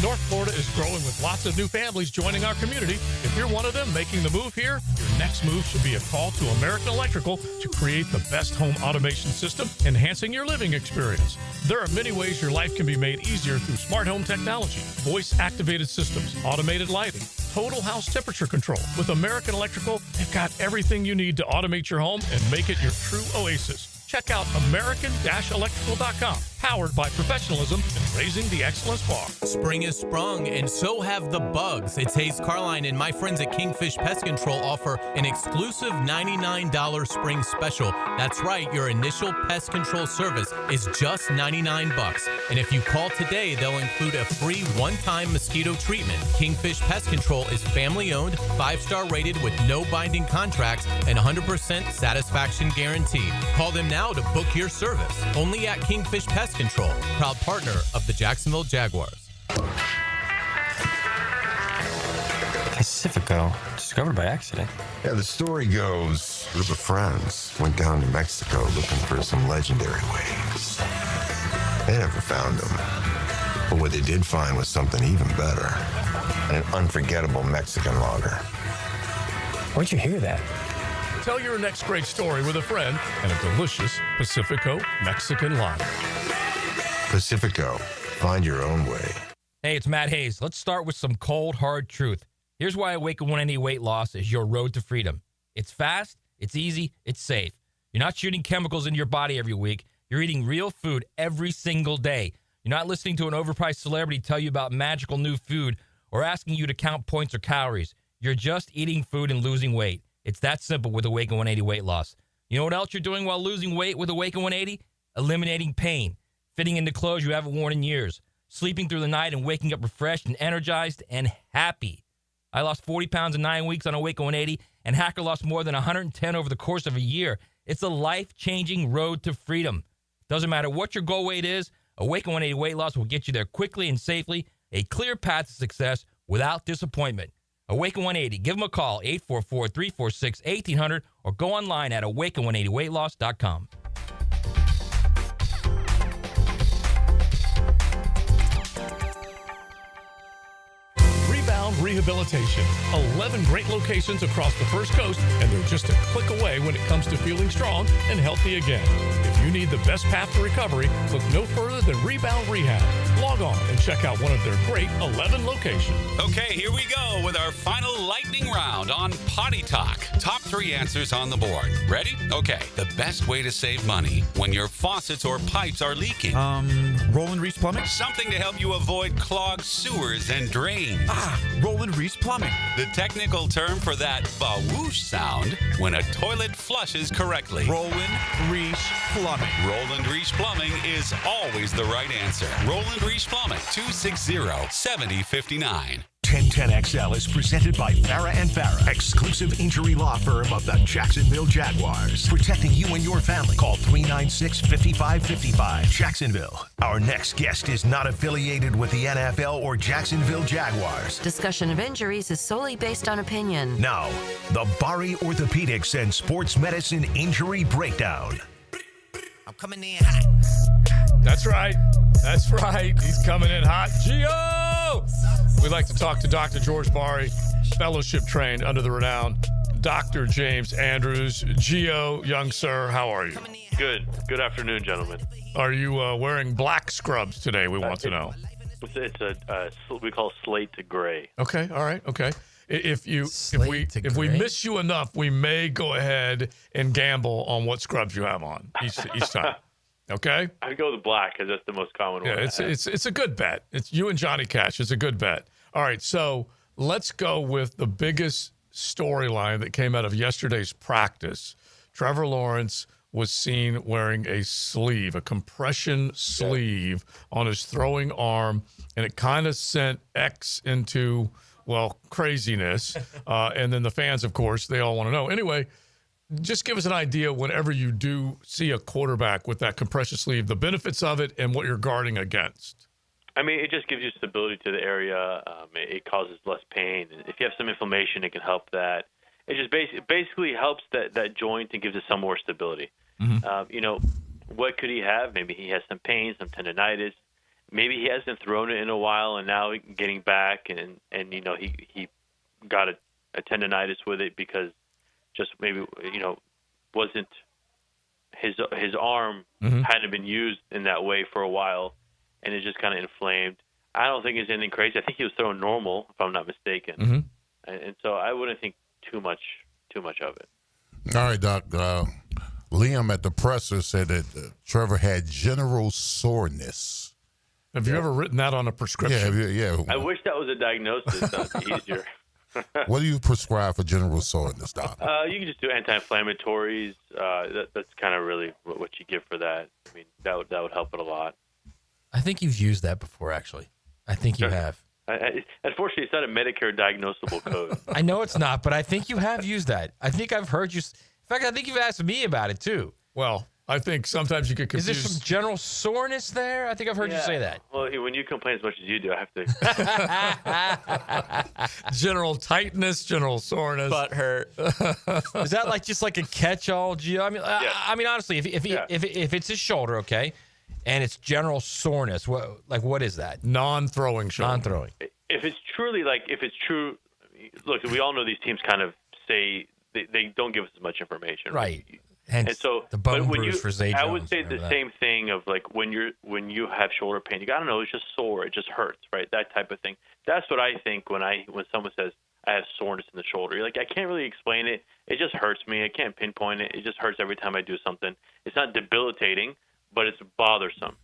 North Florida is growing with lots of new families joining our community. If you're one of them making the move here, your next move should be a call to American Electrical to create the best home automation system, enhancing your living experience. There are many ways your life can be made easier through smart home technology, voice-activated systems, automated lighting, total house temperature control. With American Electrical, they've got everything you need to automate your home and make it your true oasis. Check out American-Electrical.com. Powered by professionalism and raising the excellence bar. Spring has sprung, and so have the bugs. It's Hayes Carline and my friends at Kingfish Pest Control offer an exclusive $99 spring special. That's right, your initial pest control service is just $99. And if you call today, they'll include a free one-time mosquito treatment. Kingfish Pest Control is family-owned, 5-star rated with no binding contracts and 100% satisfaction guarantee. Call them now to book your service. Only at Kingfish Pest Control, proud partner of the Jacksonville Jaguars. Pacifico, discovered by accident. Yeah, the story goes, a group of friends went down to Mexico looking for some legendary wings. They never found them. But what they did find was something even better. An unforgettable Mexican lager. Where'd you hear that? Tell your next great story with a friend and a delicious Pacifico Mexican lager. Pacifico, find your own way. Hey, it's Matt Hayes. Let's start with some cold, hard truth. Here's why Awaken 180 Weight Loss is your road to freedom. It's fast, it's easy, it's safe. You're not shooting chemicals into your body every week. You're eating real food every single day. You're not listening to an overpriced celebrity tell you about magical new food or asking you to count points or calories. You're just eating food and losing weight. It's that simple with Awaken 180 weight loss. You know what else you're doing while losing weight with Awaken 180? Eliminating pain, fitting into clothes you haven't worn in years, sleeping through the night and waking up refreshed and energized and happy. I lost 40 pounds in 9 weeks on Awaken 180, and Hacker lost more than 110 over the course of a year. It's a life-changing road to freedom. Doesn't matter what your goal weight is, Awaken 180 weight loss will get you there quickly and safely, a clear path to success without disappointment. Awaken 180. Give them a call, 844-346-1800, or go online at awaken180weightloss.com. Rebound Rehabilitation. 11 great locations across the First Coast, and they're just a click away when it comes to feeling strong and healthy again. If you need the best path to recovery, look no further than Rebound Rehab. Log on and check out one of their great 11 locations. Okay, here we go with our final lightning round on Potty Talk. Top 3 answers on the board. Ready? Okay. The best way to save money when your faucets or pipes are leaking. Roll and Reese Plumbing? Something to help you avoid clogged sewers and drains. Roll and Reese Plumbing. The technical term for that ba-whoosh sound when a toilet flushes correctly. Roland Reese Plumbing. Roland Reese Plumbing is always the right answer. Roland Reese Plumbing, 260-7059. 1010XL is presented by Farah & Farah, exclusive injury law firm of the Jacksonville Jaguars. Protecting you and your family. Call 396-5555. Jacksonville. Our next guest is not affiliated with the NFL or Jacksonville Jaguars. Discussion of injuries is solely based on opinion. Now, the Bari Orthopedics and Sports Medicine Injury Breakdown. I'm coming in hot. That's right. That's right. He's coming in hot. Gio! We'd like to talk to Dr. George Bari, fellowship trained under the renowned Dr. James Andrews. Gio, young sir, how are you? Good. Good afternoon, gentlemen. Are you wearing black scrubs today? We want to know. It's a we call slate to gray. Okay. All right. Okay. If we miss you enough, we may go ahead and gamble on what scrubs you have on each time. Okay. I go with black because that's the most common one. Yeah, it's a good bet. It's you and Johnny Cash. It's a good bet. All right, so let's go with the biggest storyline that came out of yesterday's practice. Trevor Lawrence was seen wearing a sleeve, a compression sleeve on his throwing arm, and it kind of sent X into, well, craziness. And then the fans, of course, they all want to know. Anyway, just give us an idea whenever you do see a quarterback with that compression sleeve, the benefits of it and what you're guarding against. I mean, it just gives you stability to the area. It causes less pain. If you have some inflammation, it can help that. It just basically helps that joint and gives it some more stability. Mm-hmm. What could he have? Maybe he has some pain, some tendonitis. Maybe he hasn't thrown it in a while, and now getting back, and he got a tendonitis with it because just maybe wasn't his arm hadn't been used in that way for a while, and it's just kind of inflamed. I don't think it's anything crazy. I think he was throwing normal, if I'm not mistaken, and so I wouldn't think too much of it. All right, Doc. Liam at the presser said that Trevor had general soreness. Have you ever written that on a prescription? Yeah. I wish that was a diagnosis. That would be easier. What do you prescribe for general soreness, Doc? You can just do anti-inflammatories. That's kind of really what you give for that. I mean, that would help it a lot. I think you've used that before, actually. I think you have. Unfortunately, it's not a Medicare diagnosable code. I know it's not, but I think you have used that. I think I've heard you. In fact, I think you've asked me about it, too. Well, I think sometimes you get confused. Is there some general soreness there? I think I've heard you say that. Well, when you complain as much as you do, I have to. General tightness, general soreness. Butt hurt. Is that just like a catch-all, Gio? I mean, honestly, if it's his shoulder, okay, and it's general soreness, what is that? Non-throwing shoulder. Non-throwing. If it's true, look, we all know these teams kind of say they don't give us as much information, right? Hence, and so, the bone bruise for Zay Jones. I would say the same thing of when you have shoulder pain, you gotta know it's just sore, it just hurts, right? That type of thing. That's what I think when someone says I have soreness in the shoulder. You're like, I can't really explain it. It just hurts me. I can't pinpoint it. It just hurts every time I do something. It's not debilitating, but it's bothersome.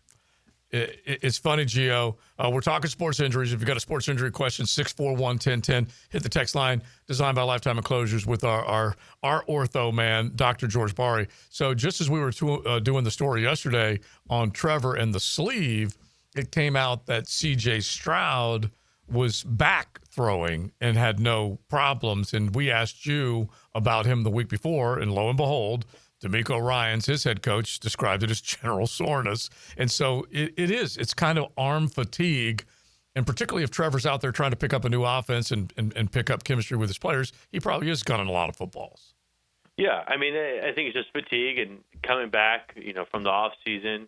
It's funny, Gio. We're talking sports injuries. If you've got a sports injury question, 641-1010. Hit the text line, designed by Lifetime Enclosures, with our ortho man, Dr. George Bari. So just as we were doing the story yesterday on Trevor and the sleeve, it came out that C.J. Stroud was back throwing and had no problems. And we asked you about him the week before, and lo and behold, D'Amico Ryans, his head coach, described it as general soreness. And so it's kind of arm fatigue. And particularly if Trevor's out there trying to pick up a new offense and pick up chemistry with his players, he probably is gunning a lot of footballs. Yeah, I mean, I think it's just fatigue and coming back, from the off season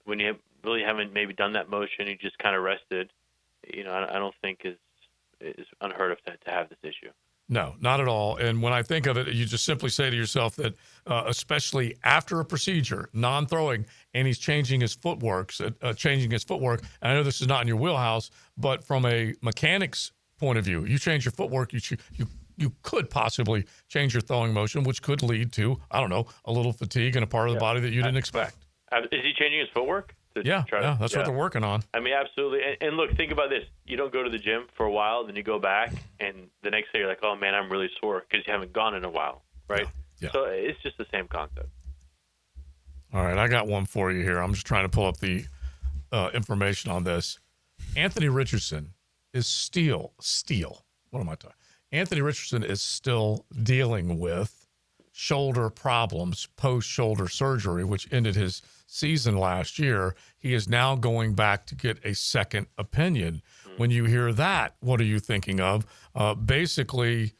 when you really haven't maybe done that motion, you just kind of rested. I don't think is unheard of to have this issue. No, not at all. And when I think of it, you just simply say to yourself that, especially after a procedure, non-throwing, and he's changing his footwork. And I know this is not in your wheelhouse, but from a mechanic's point of view, you change your footwork, you could possibly change your throwing motion, which could lead to, I don't know, a little fatigue in a part of the body that you didn't expect. Is he changing his footwork? That's what they're working on. I mean, absolutely. And look, think about this. You don't go to the gym for a while, then you go back, and the next day you're like, oh, man, I'm really sore because you haven't gone in a while, right? Yeah. So it's just the same concept. All right, I got one for you here. I'm just trying to pull up the information on this. Anthony Richardson is still. What am I talking? Anthony Richardson is still dealing with shoulder problems post-shoulder surgery, which ended his season last year. He is now going back to get a second opinion. When you hear that, what are you thinking of? Basically,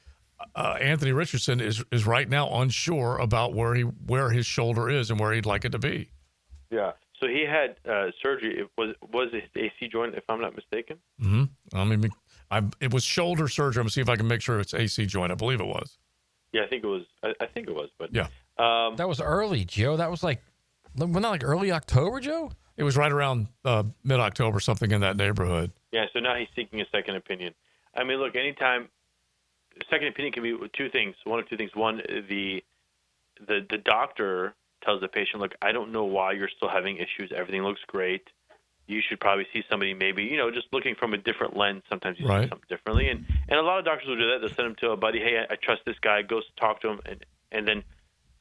Anthony Richardson is right now unsure about where his shoulder is and where he'd like it to be. Yeah. So he had surgery. It was his AC joint, if I'm not mistaken. Mm-hmm. I mean, it was shoulder surgery. I'm gonna see if I can make sure it's AC joint. I believe it was. Yeah, I think it was. I think it was, but yeah. That was early, Joe. That was not like early October, Joe. It was right around mid-October, something in that neighborhood. Yeah. So now he's seeking a second opinion. I mean, look, anytime second opinion can be two things. One of two things. One, the doctor tells the patient, look, I don't know why you're still having issues. Everything looks great. You should probably see somebody maybe, just looking from a different lens. Sometimes you see something differently. And a lot of doctors will do that. They'll send him to a buddy. Hey, I trust this guy. Go talk to him. And then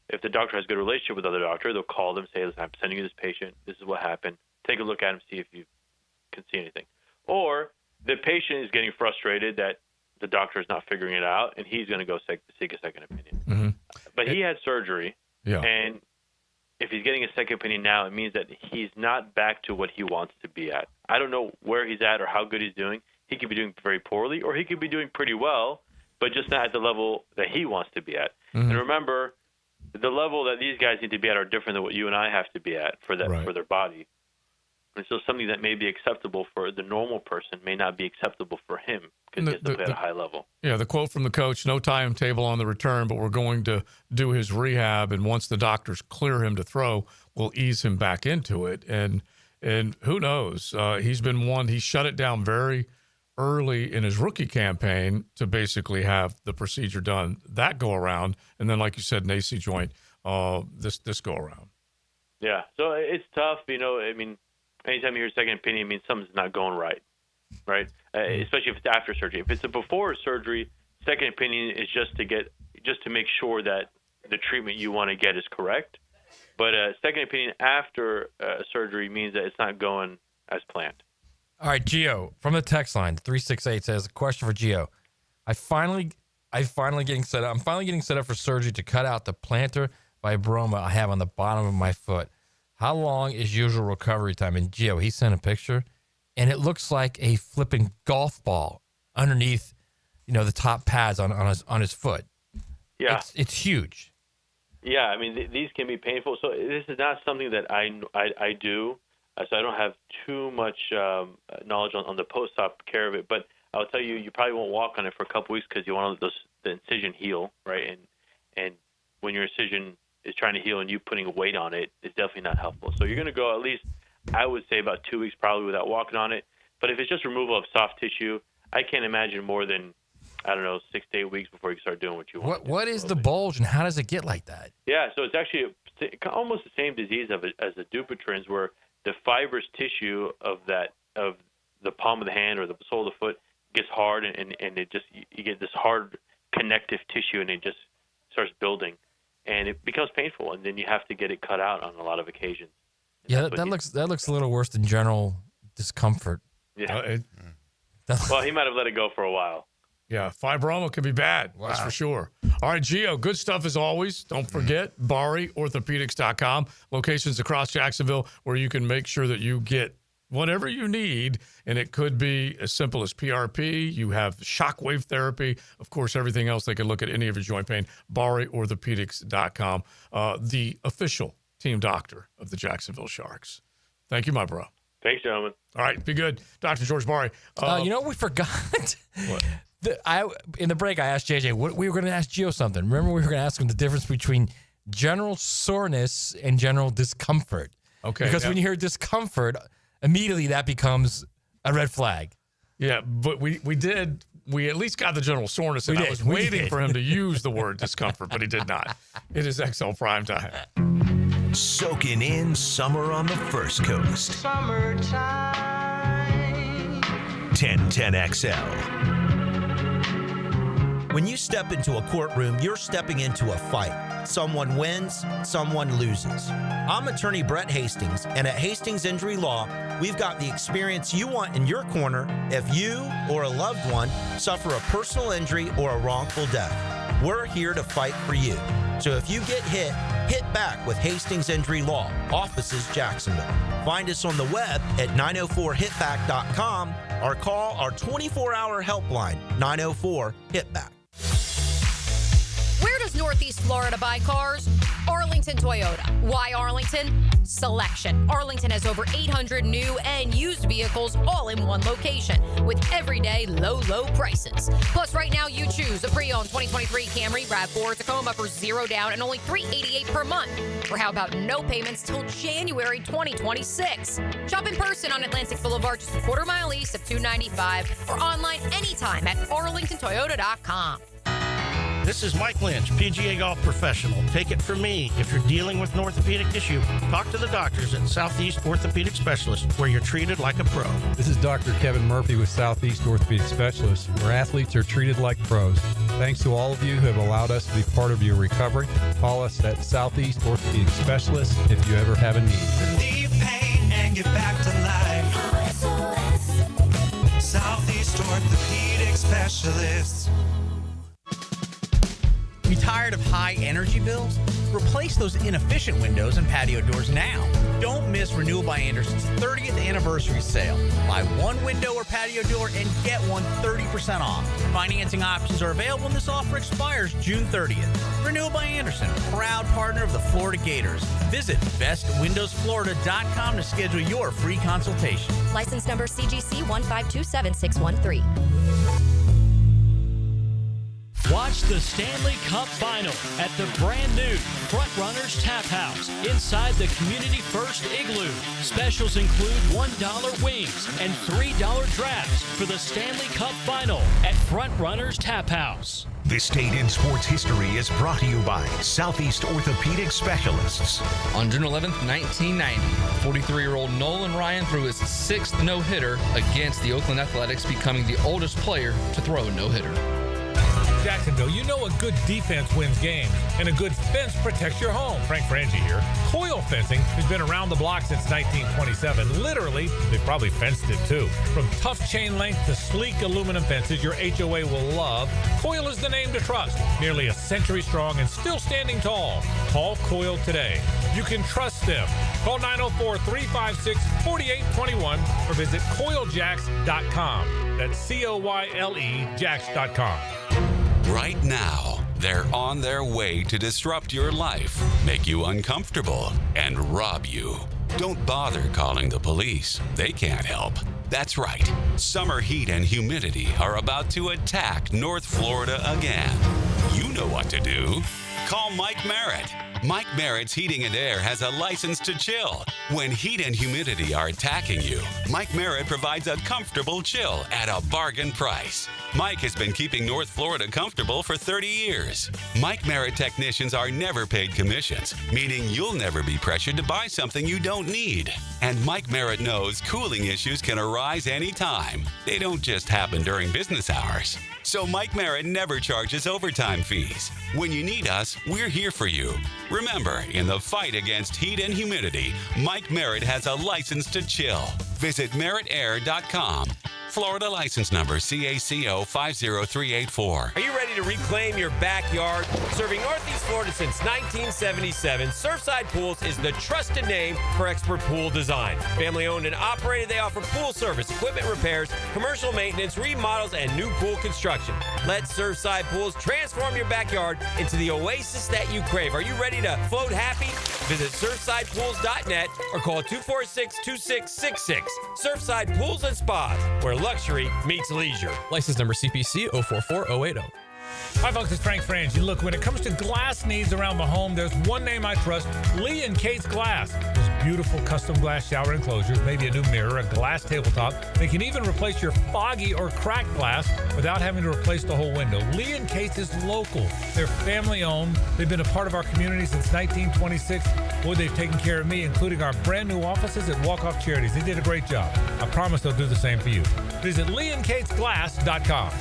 if the doctor has a good relationship with the other doctor, they'll call them and say, listen, I'm sending you this patient. This is what happened. Take a look at him, see if you can see anything. Or the patient is getting frustrated that the doctor is not figuring it out, and he's going to go seek a second opinion. Mm-hmm. But he had surgery. Yeah. And if he's getting a second opinion now, it means that he's not back to what he wants to be at. I don't know where he's at or how good he's doing. He could be doing very poorly, or he could be doing pretty well, but just not at the level that he wants to be at. Mm-hmm. And remember, the level that these guys need to be at are different than what you and I have to be at for their body. And so something that may be acceptable for the normal person may not be acceptable for him because he has to play at a high level. Yeah, the quote from the coach, no timetable on the return, but we're going to do his rehab, and once the doctors clear him to throw, we'll ease him back into it. And who knows? He shut it down very early in his rookie campaign to basically have the procedure done that go around. And then, like you said, an AC joint this go around. Yeah, so it's tough. I mean, anytime you hear second opinion, it means something's not going right? Especially if it's after surgery. If it's a before surgery, second opinion is just to make sure that the treatment you want to get is correct. But second opinion after surgery means that it's not going as planned. All right, Gio from the text line 368 says a question for Gio. I'm finally getting set up for surgery to cut out the plantar fibroma I have on the bottom of my foot. How long is usual recovery time? And Gio, he sent a picture, and it looks like a flipping golf ball underneath, the top pads on his foot. Yeah, it's huge. Yeah, I mean these can be painful. So this is not something that I do, so I don't have too much knowledge on the post-op care of it. But I'll tell you, you probably won't walk on it for a couple weeks because you want the incision heal, right? And when your incision is trying to heal and you putting weight on it is definitely not helpful. So you're going to go at least, I would say, about 2 weeks probably without walking on it. But if it's just removal of soft tissue, I can't imagine more than, 6 to 8 weeks before you start doing what you want. What is the bulge, and how does it get like that? Yeah, so it's actually almost the same disease as the Dupuytren's, where the fibrous tissue of the palm of the hand or the sole of the foot gets hard, and it just, you get this hard connective tissue, and it just starts building, and it becomes painful, and then you have to get it cut out on a lot of occasions. Yeah, that looks a little worse than general discomfort. Yeah. Well, he might have let it go for a while. Yeah, fibroma could be bad. Wow. That's for sure. All right, Gio, good stuff as always. Don't forget, BariOrthopedics.com. Locations across Jacksonville where you can make sure that you get whatever you need, and it could be as simple as PRP. You have shockwave therapy. Of course, everything else, they can look at any of your joint pain. BariOrthopedics.com, the official team doctor of the Jacksonville Sharks. Thank you, my bro. Thanks, gentlemen. All right, be good. Dr. George Bari. You know what we forgot? What? In the break, I asked JJ, we were going to ask Gio something. Remember, we were going to ask him the difference between general soreness and general discomfort. Okay. Because when you hear discomfort, immediately that becomes a red flag. Yeah, but we at least got the general soreness, and I was waiting for him to use the word discomfort, but he did not. It is XL Primetime. Soaking in summer on the First Coast. Summertime. 1010XL. When you step into a courtroom, you're stepping into a fight. Someone wins, someone loses. I'm attorney Brett Hastings, and at Hastings Injury Law, we've got the experience you want in your corner if you or a loved one suffer a personal injury or a wrongful death. We're here to fight for you. So if you get hit, hit back with Hastings Injury Law, offices Jacksonville. Find us on the web at 904hitback.com or call our 24-hour helpline, 904-HITBACK. Where does Northeast Florida buy cars? Arlington Toyota. Why Arlington? Selection. Arlington has over 800 new and used vehicles all in one location with everyday low prices. Plus, right now you choose a pre-owned 2023 Camry, RAV4, Tacoma for $0 down and only $388 per month. Or how about no payments till January 2026? Shop in person on Atlantic Boulevard, just a quarter-mile east of 295, or online anytime at arlingtontoyota.com. This is Mike Lynch, PGA Golf Professional. Take it from me. If you're dealing with an orthopedic issue, talk to the doctors at Southeast Orthopedic Specialists, where you're treated like a pro. This is Dr. Kevin Murphy with Southeast Orthopedic Specialists, where athletes are treated like pros. Thanks to all of you who have allowed us to be part of your recovery. Call us at Southeast Orthopedic Specialists if you ever have a need. Relieve pain and get back to life. Southeast Orthopedic Specialists. You tired of high energy bills? Replace those inefficient windows and patio doors now. Don't miss Renewal by Anderson's 30th anniversary sale. Buy one window or patio door and get one 30% off. Financing options are available and this offer expires June 30th. Renewal by Anderson, proud partner of the Florida Gators. Visit bestwindowsflorida.com to schedule your free consultation. License number CGC 1527613. Watch the Stanley Cup Final at the brand new Front Runners Tap House inside the Community First Igloo. Specials include $1 wings and $3 drafts for the Stanley Cup Final at Front Runners Tap House. This date in sports history is brought to you by Southeast Orthopedic Specialists. On June 11th, 1990, 43-year-old Nolan Ryan threw his 6th no-hitter against the Oakland Athletics, becoming the oldest player to throw a no-hitter. Jacksonville, you know a good defense wins games, and a good fence protects your home. Frank Frangie here. Coil Fencing has been around the block since 1927. Literally, they probably fenced it too. From tough chain link to sleek aluminum fences your HOA will love, Coil is the name to trust. Nearly a century strong and still standing tall. Call Coil today. You can trust them. Call 904-356-4821 or visit coiljacks.com. That's COYLE Jacks.com. Right now, they're on their way to disrupt your life, make you uncomfortable, and rob you. Don't bother calling the police. They can't help. That's right. Summer heat and humidity are about to attack North Florida again. You know what to do. Call Mike Merritt. Mike Merritt's Heating and Air has a license to chill. When heat and humidity are attacking you, Mike Merritt provides a comfortable chill at a bargain price. Mike has been keeping North Florida comfortable for 30 years. Mike Merritt technicians are never paid commissions, meaning you'll never be pressured to buy something you don't need. And Mike Merritt knows cooling issues can arise anytime. They don't just happen during business hours. So Mike Merritt never charges overtime fees. When you need us, we're here for you. Remember, in the fight against heat and humidity, Mike Merritt has a license to chill. Visit merrittair.com. Florida license number CACO 50384. Are you ready to reclaim your backyard? Serving Northeast Florida since 1977, Surfside Pools is the trusted name for expert pool design. Family owned and operated, they offer pool service, equipment repairs, commercial maintenance, remodels, and new pool construction. Let Surfside Pools transform your backyard into the oasis that you crave. Are you ready to float happy? Visit surfsidepools.net or call 246-2666. Surfside Pools and Spas, where luxury meets leisure. License number CPC 044080. Hi, folks. It's Frank Frangie. Look, when it comes to glass needs around the home, there's one name I trust, Lee & Kate's Glass. Those beautiful custom glass shower enclosures, maybe a new mirror, a glass tabletop. They can even replace your foggy or cracked glass without having to replace the whole window. Lee & Kate's is local. They're family-owned. They've been a part of our community since 1926. Boy, they've taken care of me, including our brand-new offices at Walk-Off Charities. They did a great job. I promise they'll do the same for you. Visit LeeandKatesGlass.com.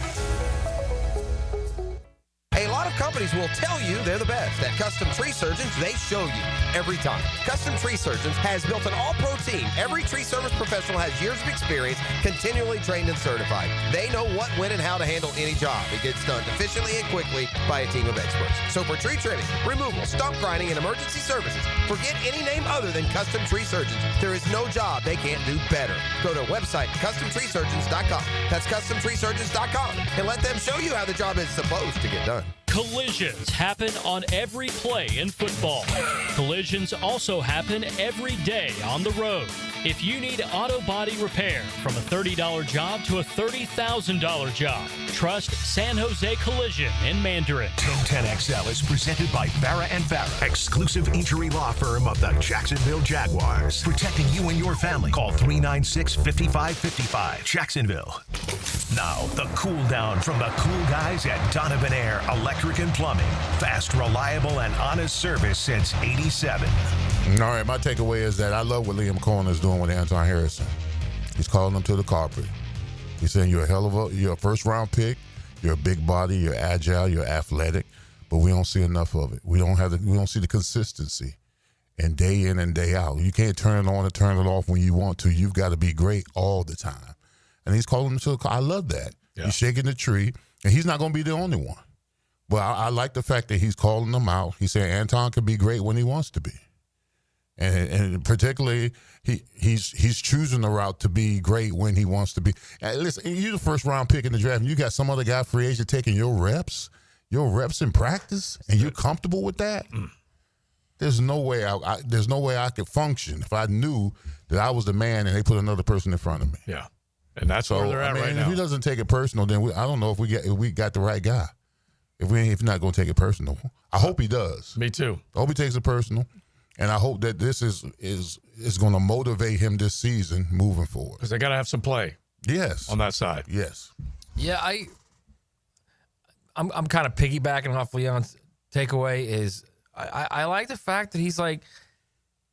A lot of companies will tell you they're the best. At Custom Tree Surgeons, they show you every time. Custom Tree Surgeons has built an all-pro team. Every tree service professional has years of experience, continually trained and certified. They know what, when, and how to handle any job. It gets done efficiently and quickly by a team of experts. So for tree trimming, removal, stump grinding, and emergency services, forget any name other than Custom Tree Surgeons. There is no job they can't do better. Go to our website, CustomTreeSurgeons.com. That's CustomTreeSurgeons.com. And let them show you how the job is supposed to get done. Collisions happen on every play in football. Collisions also happen every day on the road. If you need auto body repair, from a $30 job to a $30,000 job, trust San Jose Collision in Mandarin. 1010XL is presented by Farah and Farah, exclusive injury law firm of the Jacksonville Jaguars. Protecting you and your family. Call 396-5555. Jacksonville. Now, the cool down from the cool guys at Donovan Air Electric and Plumbing. Fast, reliable, and honest service since '87. All right, my takeaway is that I love what Liam Cohen is doing with Anton Harrison. He's calling him to the carpet. He's saying you're a first-round pick. You're a big body. You're agile. You're athletic, but we don't see enough of it. We don't see the consistency, and day in and day out. You can't turn it on and turn it off when you want to. You've got to be great all the time. And he's calling him to the carpet. I love that. Yeah. He's shaking the tree, and he's not going to be the only one. But I like the fact that he's calling them out. He's saying Anton can be great when he wants to be. And particularly, he's choosing the route to be great when he wants to be. And listen, you're the first round pick in the draft, and you got some other guy free agent taking your reps in practice, and you're comfortable with that. There's no way I could function if I knew that I was the man and they put another person in front of me. Yeah, and that's where they're at right now. If he doesn't take it personal, then I don't know if we got the right guy. If he's not going to take it personal, I hope he does. Me too. I hope he takes it personal. And I hope that this is going to motivate him this season moving forward. Because they got to have some play. Yes. On that side. Yes. Yeah, I'm kind of piggybacking off Leon's takeaway is I like the fact that he's like,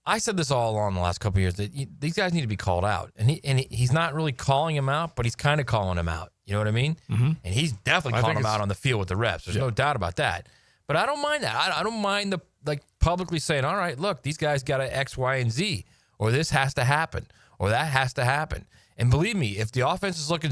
I said this all along the last couple of years, that these guys need to be called out. And he's not really calling him out, but he's kind of calling him out. You know what I mean? Mm-hmm. And he's definitely calling him out on the field with the reps. There's no doubt about that. But I don't mind that. I don't mind the publicly saying, all right, look, these guys got to X, Y, and Z, or this has to happen, or that has to happen. And believe me, if the offense is looking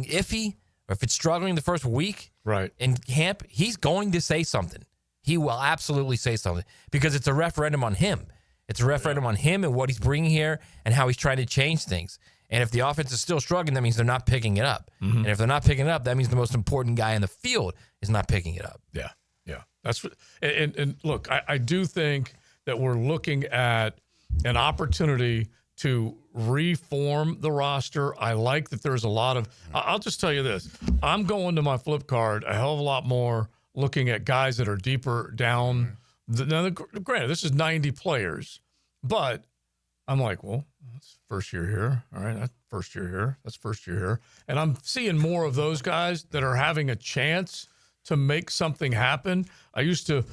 iffy, or if it's struggling the first week in camp, he's going to say something. He will absolutely say something because it's a referendum on him. It's a referendum on him and what he's bringing here and how he's trying to change things. And if the offense is still struggling, that means they're not picking it up. Mm-hmm. And if they're not picking it up, that means the most important guy in the field is not picking it up. Yeah, yeah. That's what, and look, I do think that we're looking at an opportunity to reform the roster. I like that there's a lot of, I'll just tell you this. I'm going to my flip card a hell of a lot more looking at guys that are deeper down Granted, this is 90 players, but I'm like, well, that's first year here. All right, that's first year here. That's first year here. And I'm seeing more of those guys that are having a chance to make something happen. I used to,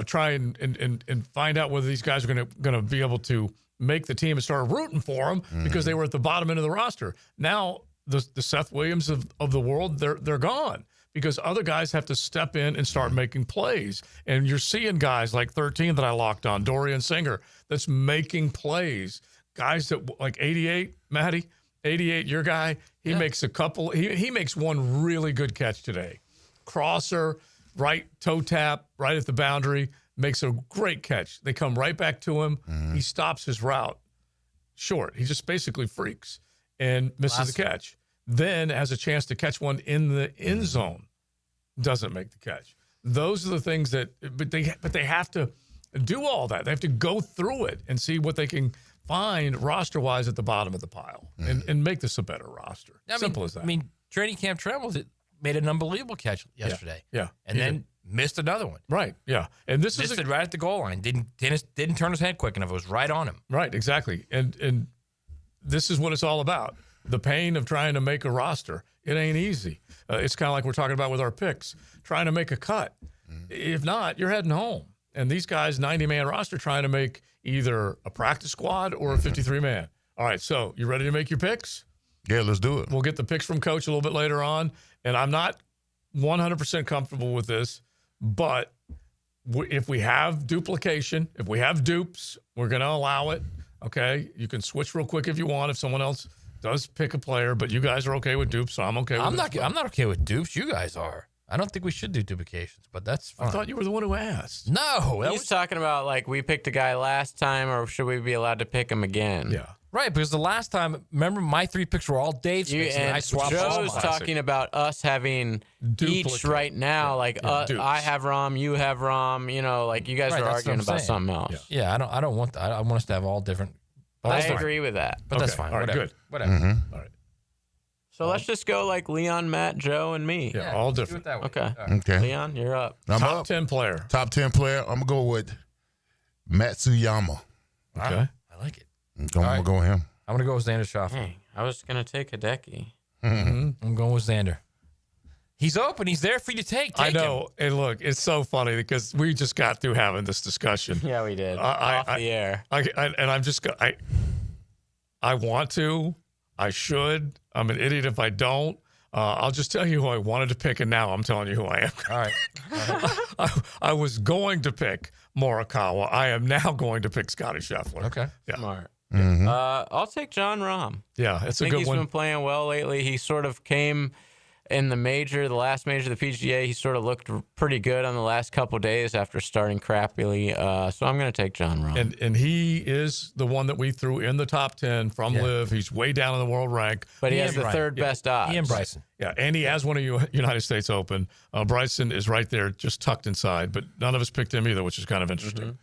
try and find out whether these guys are going to be able to make the team and start rooting for them because they were at the bottom end of the roster. Now the Seth Williams of the world, they're gone because other guys have to step in and start making plays. And you're seeing guys like 13 that I locked on, Dorian Singer, that's making plays. Guys that like 88, Matty, 88, your guy, he makes a couple. He makes one really good catch today. Crosser, right toe tap, right at the boundary, makes a great catch. They come right back to him. He stops his route short. He just basically freaks and misses the catch. Then has a chance to catch one in the end zone. Doesn't make the catch. Those are the things but they have to do all that. They have to go through it and see what they can find roster-wise at the bottom of the pile and make this a better roster. Simple as that. I mean, training camp Trammell made an unbelievable catch yesterday. Yeah. And then missed another one. Right. Yeah. And this missed it right at the goal line. Didn't turn his head quick enough. It was right on him. Right. Exactly. And this is what it's all about. The pain of trying to make a roster. It ain't easy. It's kind of like we're talking about with our picks, trying to make a cut. If not, you're heading home. And these guys, 90-man roster, trying to make either a practice squad or a 53-man. All right, so you ready to make your picks? Yeah, let's do it. We'll get the picks from Coach a little bit later on. And I'm not 100% comfortable with this, but if we have duplication, if we have dupes, we're going to allow it. Okay, you can switch real quick if you want. If someone else does pick a player, but you guys are okay with dupes, so I'm okay with it. I'm not okay with dupes. You guys are. I don't think we should do duplications, but that's fine. I thought you were the one who asked. No. He's talking about like we picked a guy last time, or should we be allowed to pick him again? Yeah. Right, because the last time, remember, my 3 picks were all Dave's picks, and I swapped Joe's talking about us having each right now. Like I have Rom, you have Rom. You know, like you guys are arguing about something else. Yeah, I don't want that. I want us to have all different. I agree with that. But that's fine. All right, whatever. good. Whatever. All right. So let's just go like Leon, Matt, Joe, and me. Yeah, all different. Okay. Okay. Leon, you're up. I'm Top up. 10 player. Top 10 player. I'm going to go with Matsuyama. Okay. I like it. I'm going to go with him. I'm going to go with Xander Schauffele. Dang, I was going to take Hideki. I'm going with Xander. He's open. He's there for you to take. I know. Him. And look, it's so funny because we just got through having this discussion. Yeah, we did. Off the air. I want to. I should. I'm an idiot if I don't. I'll just tell you who I wanted to pick, and now I'm telling you who I am. All right. I was going to pick Morikawa. I am now going to pick Scotty Scheffler. Okay. Yeah. Smart. Mm-hmm. I'll take John Rahm. Yeah, it's a I think good he's one. been playing well lately. He sort of came in the last major of the PGA. He sort of looked pretty good on the last couple of days after starting crappily. So I'm going to take John Rahm. And he is the one that we threw in the top 10 from LIV. He's way down in the world rank. But he has the third best odds. He and Bryson. Yeah, and he has one of United States Open. Bryson is right there, just tucked inside, but none of us picked him either, which is kind of interesting.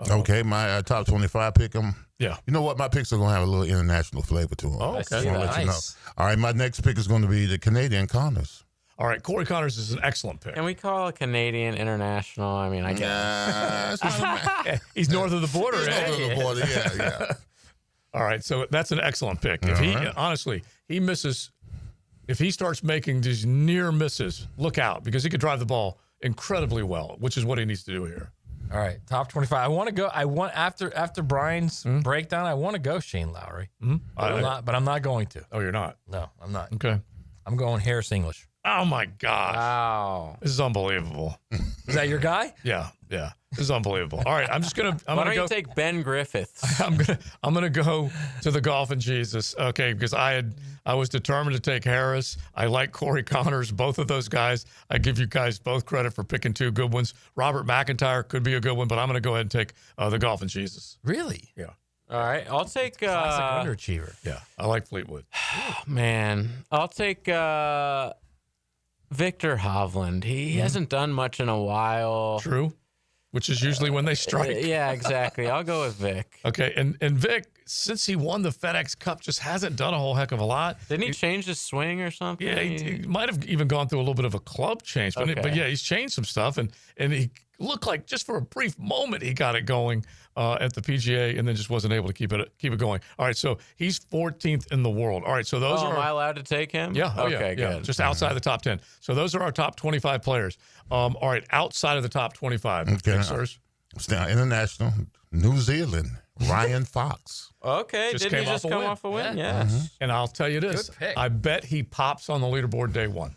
Okay, my top 25 pick him. Yeah. You know what? My picks are going to have a little international flavor to them. Oh, okay. Just want to let you know. All right, my next pick is going to be the Canadian Connors. All right, Corey Connors is an excellent pick. Can we call a Canadian international? I mean, I guess. He's north of the border. He's north of the border, yeah. All right, so that's an excellent pick. If honestly, he misses, if he starts making these near misses, look out, because he could drive the ball incredibly well, which is what he needs to do here. All right, top 25. After Brian's breakdown, I want to go Shane Lowry. But I'm not going to. Oh, you're not? No, I'm not. Okay. I'm going Harris English. Oh, my gosh. Wow. This is unbelievable. Is that your guy? Yeah. This is unbelievable. All right, I'm just going to Why don't you take Ben Griffiths? I'm gonna go to the golf and Jesus, okay, because I was determined to take Harris. I like Corey Connors, both of those guys. I give you guys both credit for picking two good ones. Robert McIntyre could be a good one, but I'm going to go ahead and take the golf and Jesus. Really? Yeah. All right, I'll take classic underachiever. Yeah, I like Fleetwood. Man, I'll take Victor Hovland. He hasn't done much in a while. True. Which is usually when they strike. Yeah, exactly. I'll go with Vic. Okay, and Vic, since he won the FedEx Cup, just hasn't done a whole heck of a lot. Didn't he change his swing or something? Yeah, he might have even gone through a little bit of a club change. But yeah, he's changed some stuff, and looked like just for a brief moment he got it going at the PGA and then just wasn't able to keep it going. All right, so he's 14th in the world. All right, so those are. Am I allowed to take him? Yeah. Okay, yeah, good. just outside the top 10. So those are our top 25 players. All right, outside of the top 25. Okay. Sirs. It's now international. New Zealand. Ryan Fox. Okay, didn't he just come off a win? Yes. Mm-hmm. And I'll tell you this. I bet he pops on the leaderboard day one.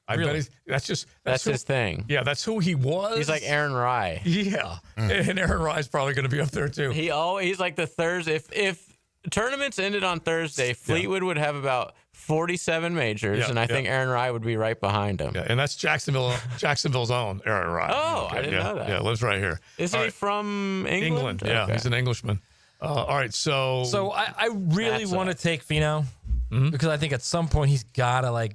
I bet that's his thing. Yeah, that's who he was. He's like Aaron Rye. Yeah, and Aaron Rye's probably going to be up there too. He's like the Thursday. If tournaments ended on Thursday, Fleetwood would have about 47 majors, and I think Aaron Rye would be right behind him. Yeah, and that's Jacksonville's own Aaron Rye. Oh, I didn't know that. Yeah, lives right here. Isn't he from England? Yeah, Okay. he's an Englishman. All right, so I really want to take Finau because I think at some point he's gotta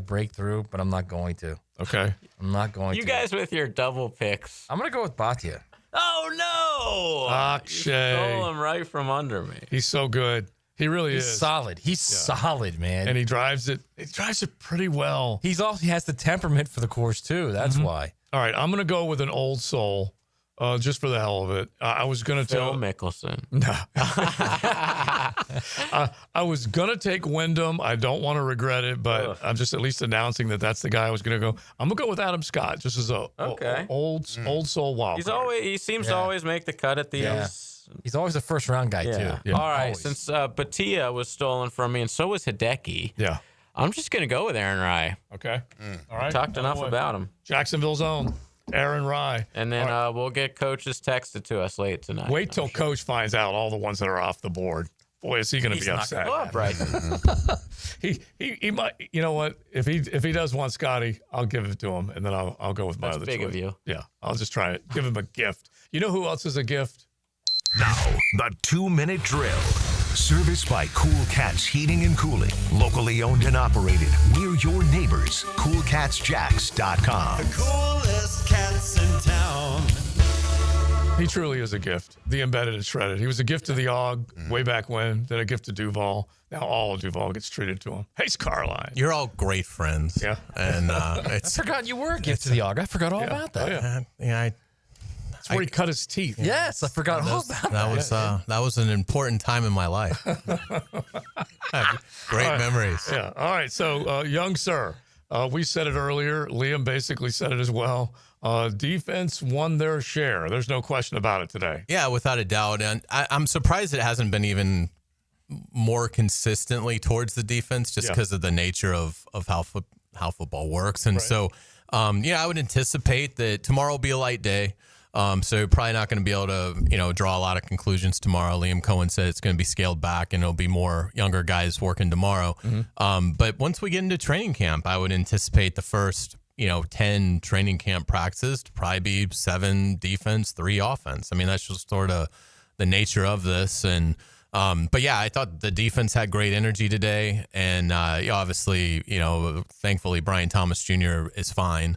break through, but I'm not going to. Okay, I'm not going to. You guys with your double picks. I'm gonna go with Bhatia. Oh no! Akshay. You stole him right from under me. He's so good. He really He's is solid. He's solid, man. and he drives it. He drives it pretty well. He has the temperament for the course too. That's why. All right, I'm gonna go with an old soul, just for the hell of it. I was gonna Phil Mickelson. No. I was gonna take Wyndham. I don't want to regret it, but I'm just at least announcing that that's the guy I was gonna go. I'm gonna go with Adam Scott, just as a old soul wild card. He seems to always make the cut at these. Yeah. He's always a first round guy too. Yeah. All right, Always. since Batia was stolen from me, and so was Hideki. Yeah. I'm just gonna go with Aaron Rye. Okay. All right. Talked enough about him. Jacksonville's own Aaron Rye. And then we'll get coaches texted to us late tonight. Wait till Coach finds out all the ones that are off the board. Boy, is he going to be upset. He might. You know what? If he does want Scotty, I'll give it to him, and then I'll go with my other big choice. of you. Yeah, I'll just try it. Give him a gift. You know who else is a gift? Now, the 2-minute drill. Serviced by Cool Cats Heating and Cooling. Locally owned and operated. We're your neighbors. CoolCatsJacks.com. The coolest cats in town. He truly is a gift. The embedded and shredded. He was a gift to the Og way back when. Then a gift to Duval. Now all of Duval gets treated to him. Hey, Carline. You're all great friends. Yeah. And I forgot you were a gift to the Og. I forgot all about that. Oh, yeah. That's where he cut his teeth. Yes, I forgot all about that. That was an important time in my life. Great memories. Yeah. All right. So, young sir, we said it earlier. Liam basically said it as well. Defense won their share. There's no question about it today. Yeah, without a doubt. And I'm surprised it hasn't been even more consistently towards the defense just because of the nature of how football works. And so, I would anticipate that tomorrow will be a light day. So probably not going to be able to, draw a lot of conclusions tomorrow. Liam Cohen said it's going to be scaled back and it'll be more younger guys working tomorrow. But once we get into training camp, I would anticipate the first, 10 training camp practices to probably be 7 defense, 3 offense. I mean, that's just sort of the nature of this. And, but yeah, I thought the defense had great energy today. And, obviously, thankfully Brian Thomas Jr. is fine.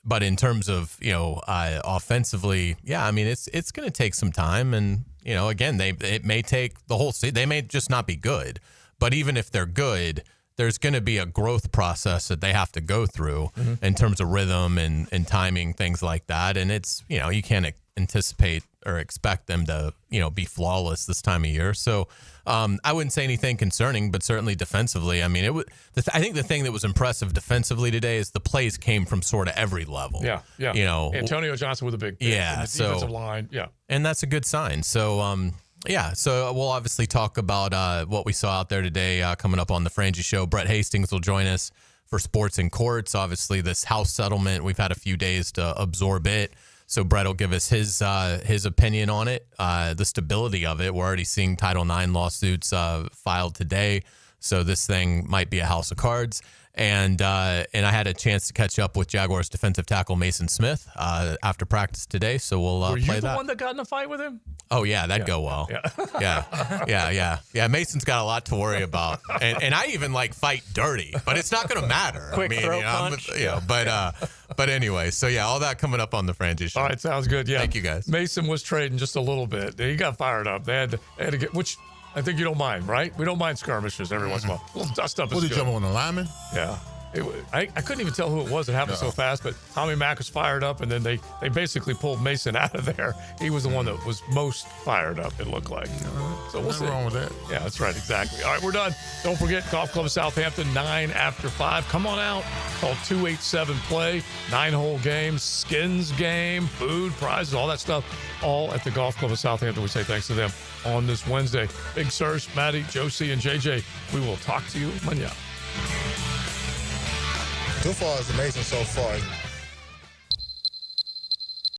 But in terms of, offensively, yeah, I mean, it's going to take some time. And, again, it may take the whole season. They may just not be good. But even if they're good, there's going to be a growth process that they have to go through in terms of rhythm and timing, things like that. And it's, you can't anticipate or expect them to, be flawless this time of year. So I wouldn't say anything concerning, but certainly defensively. I mean, I think the thing that was impressive defensively today is the plays came from sort of every level. Yeah. Antonio Johnson with a big pick. Yeah. And the defensive line. Yeah. And that's a good sign. So, so we'll obviously talk about what we saw out there today coming up on the Frangie Show. Brett Hastings will join us for Sports and Courts. Obviously, this house settlement, we've had a few days to absorb it. So Brett will give us his opinion on it, the stability of it. We're already seeing Title IX lawsuits filed today. So this thing might be a house of cards. And I had a chance to catch up with Jaguars defensive tackle Mason Smith after practice today. So we'll Were play you the that. one that got in a fight with him? Oh, yeah, that'd go well. Yeah. Mason's got a lot to worry about. And I even fight dirty, but it's not going to matter. Quick throw punch. But anyway, so yeah, all that coming up on the Frangie Show. All right, sounds good. Yeah. Thank you, guys. Mason was trading just a little bit. He got fired up. They had to get, which I think you don't mind, right? We don't mind skirmishes every once in a while. A little dust up is What did good. you jump on the lineman? Yeah. I couldn't even tell who it was. It happened so fast, but Tommy Mack was fired up, and then they basically pulled Mason out of there. He was the one that was most fired up, it looked like. So we'll see. Nothing wrong with that. Yeah, that's right, exactly. All right, we're done. Don't forget, Golf Club of Southampton, 9 after 5. Come on out. Call 287-PLAY. 9-hole games, skins game, food, prizes, all that stuff, all at the Golf Club of Southampton. We say thanks to them on this Wednesday. Big Sirs, Maddie, Josie, and JJ, we will talk to you Monday. So far, it's amazing so far.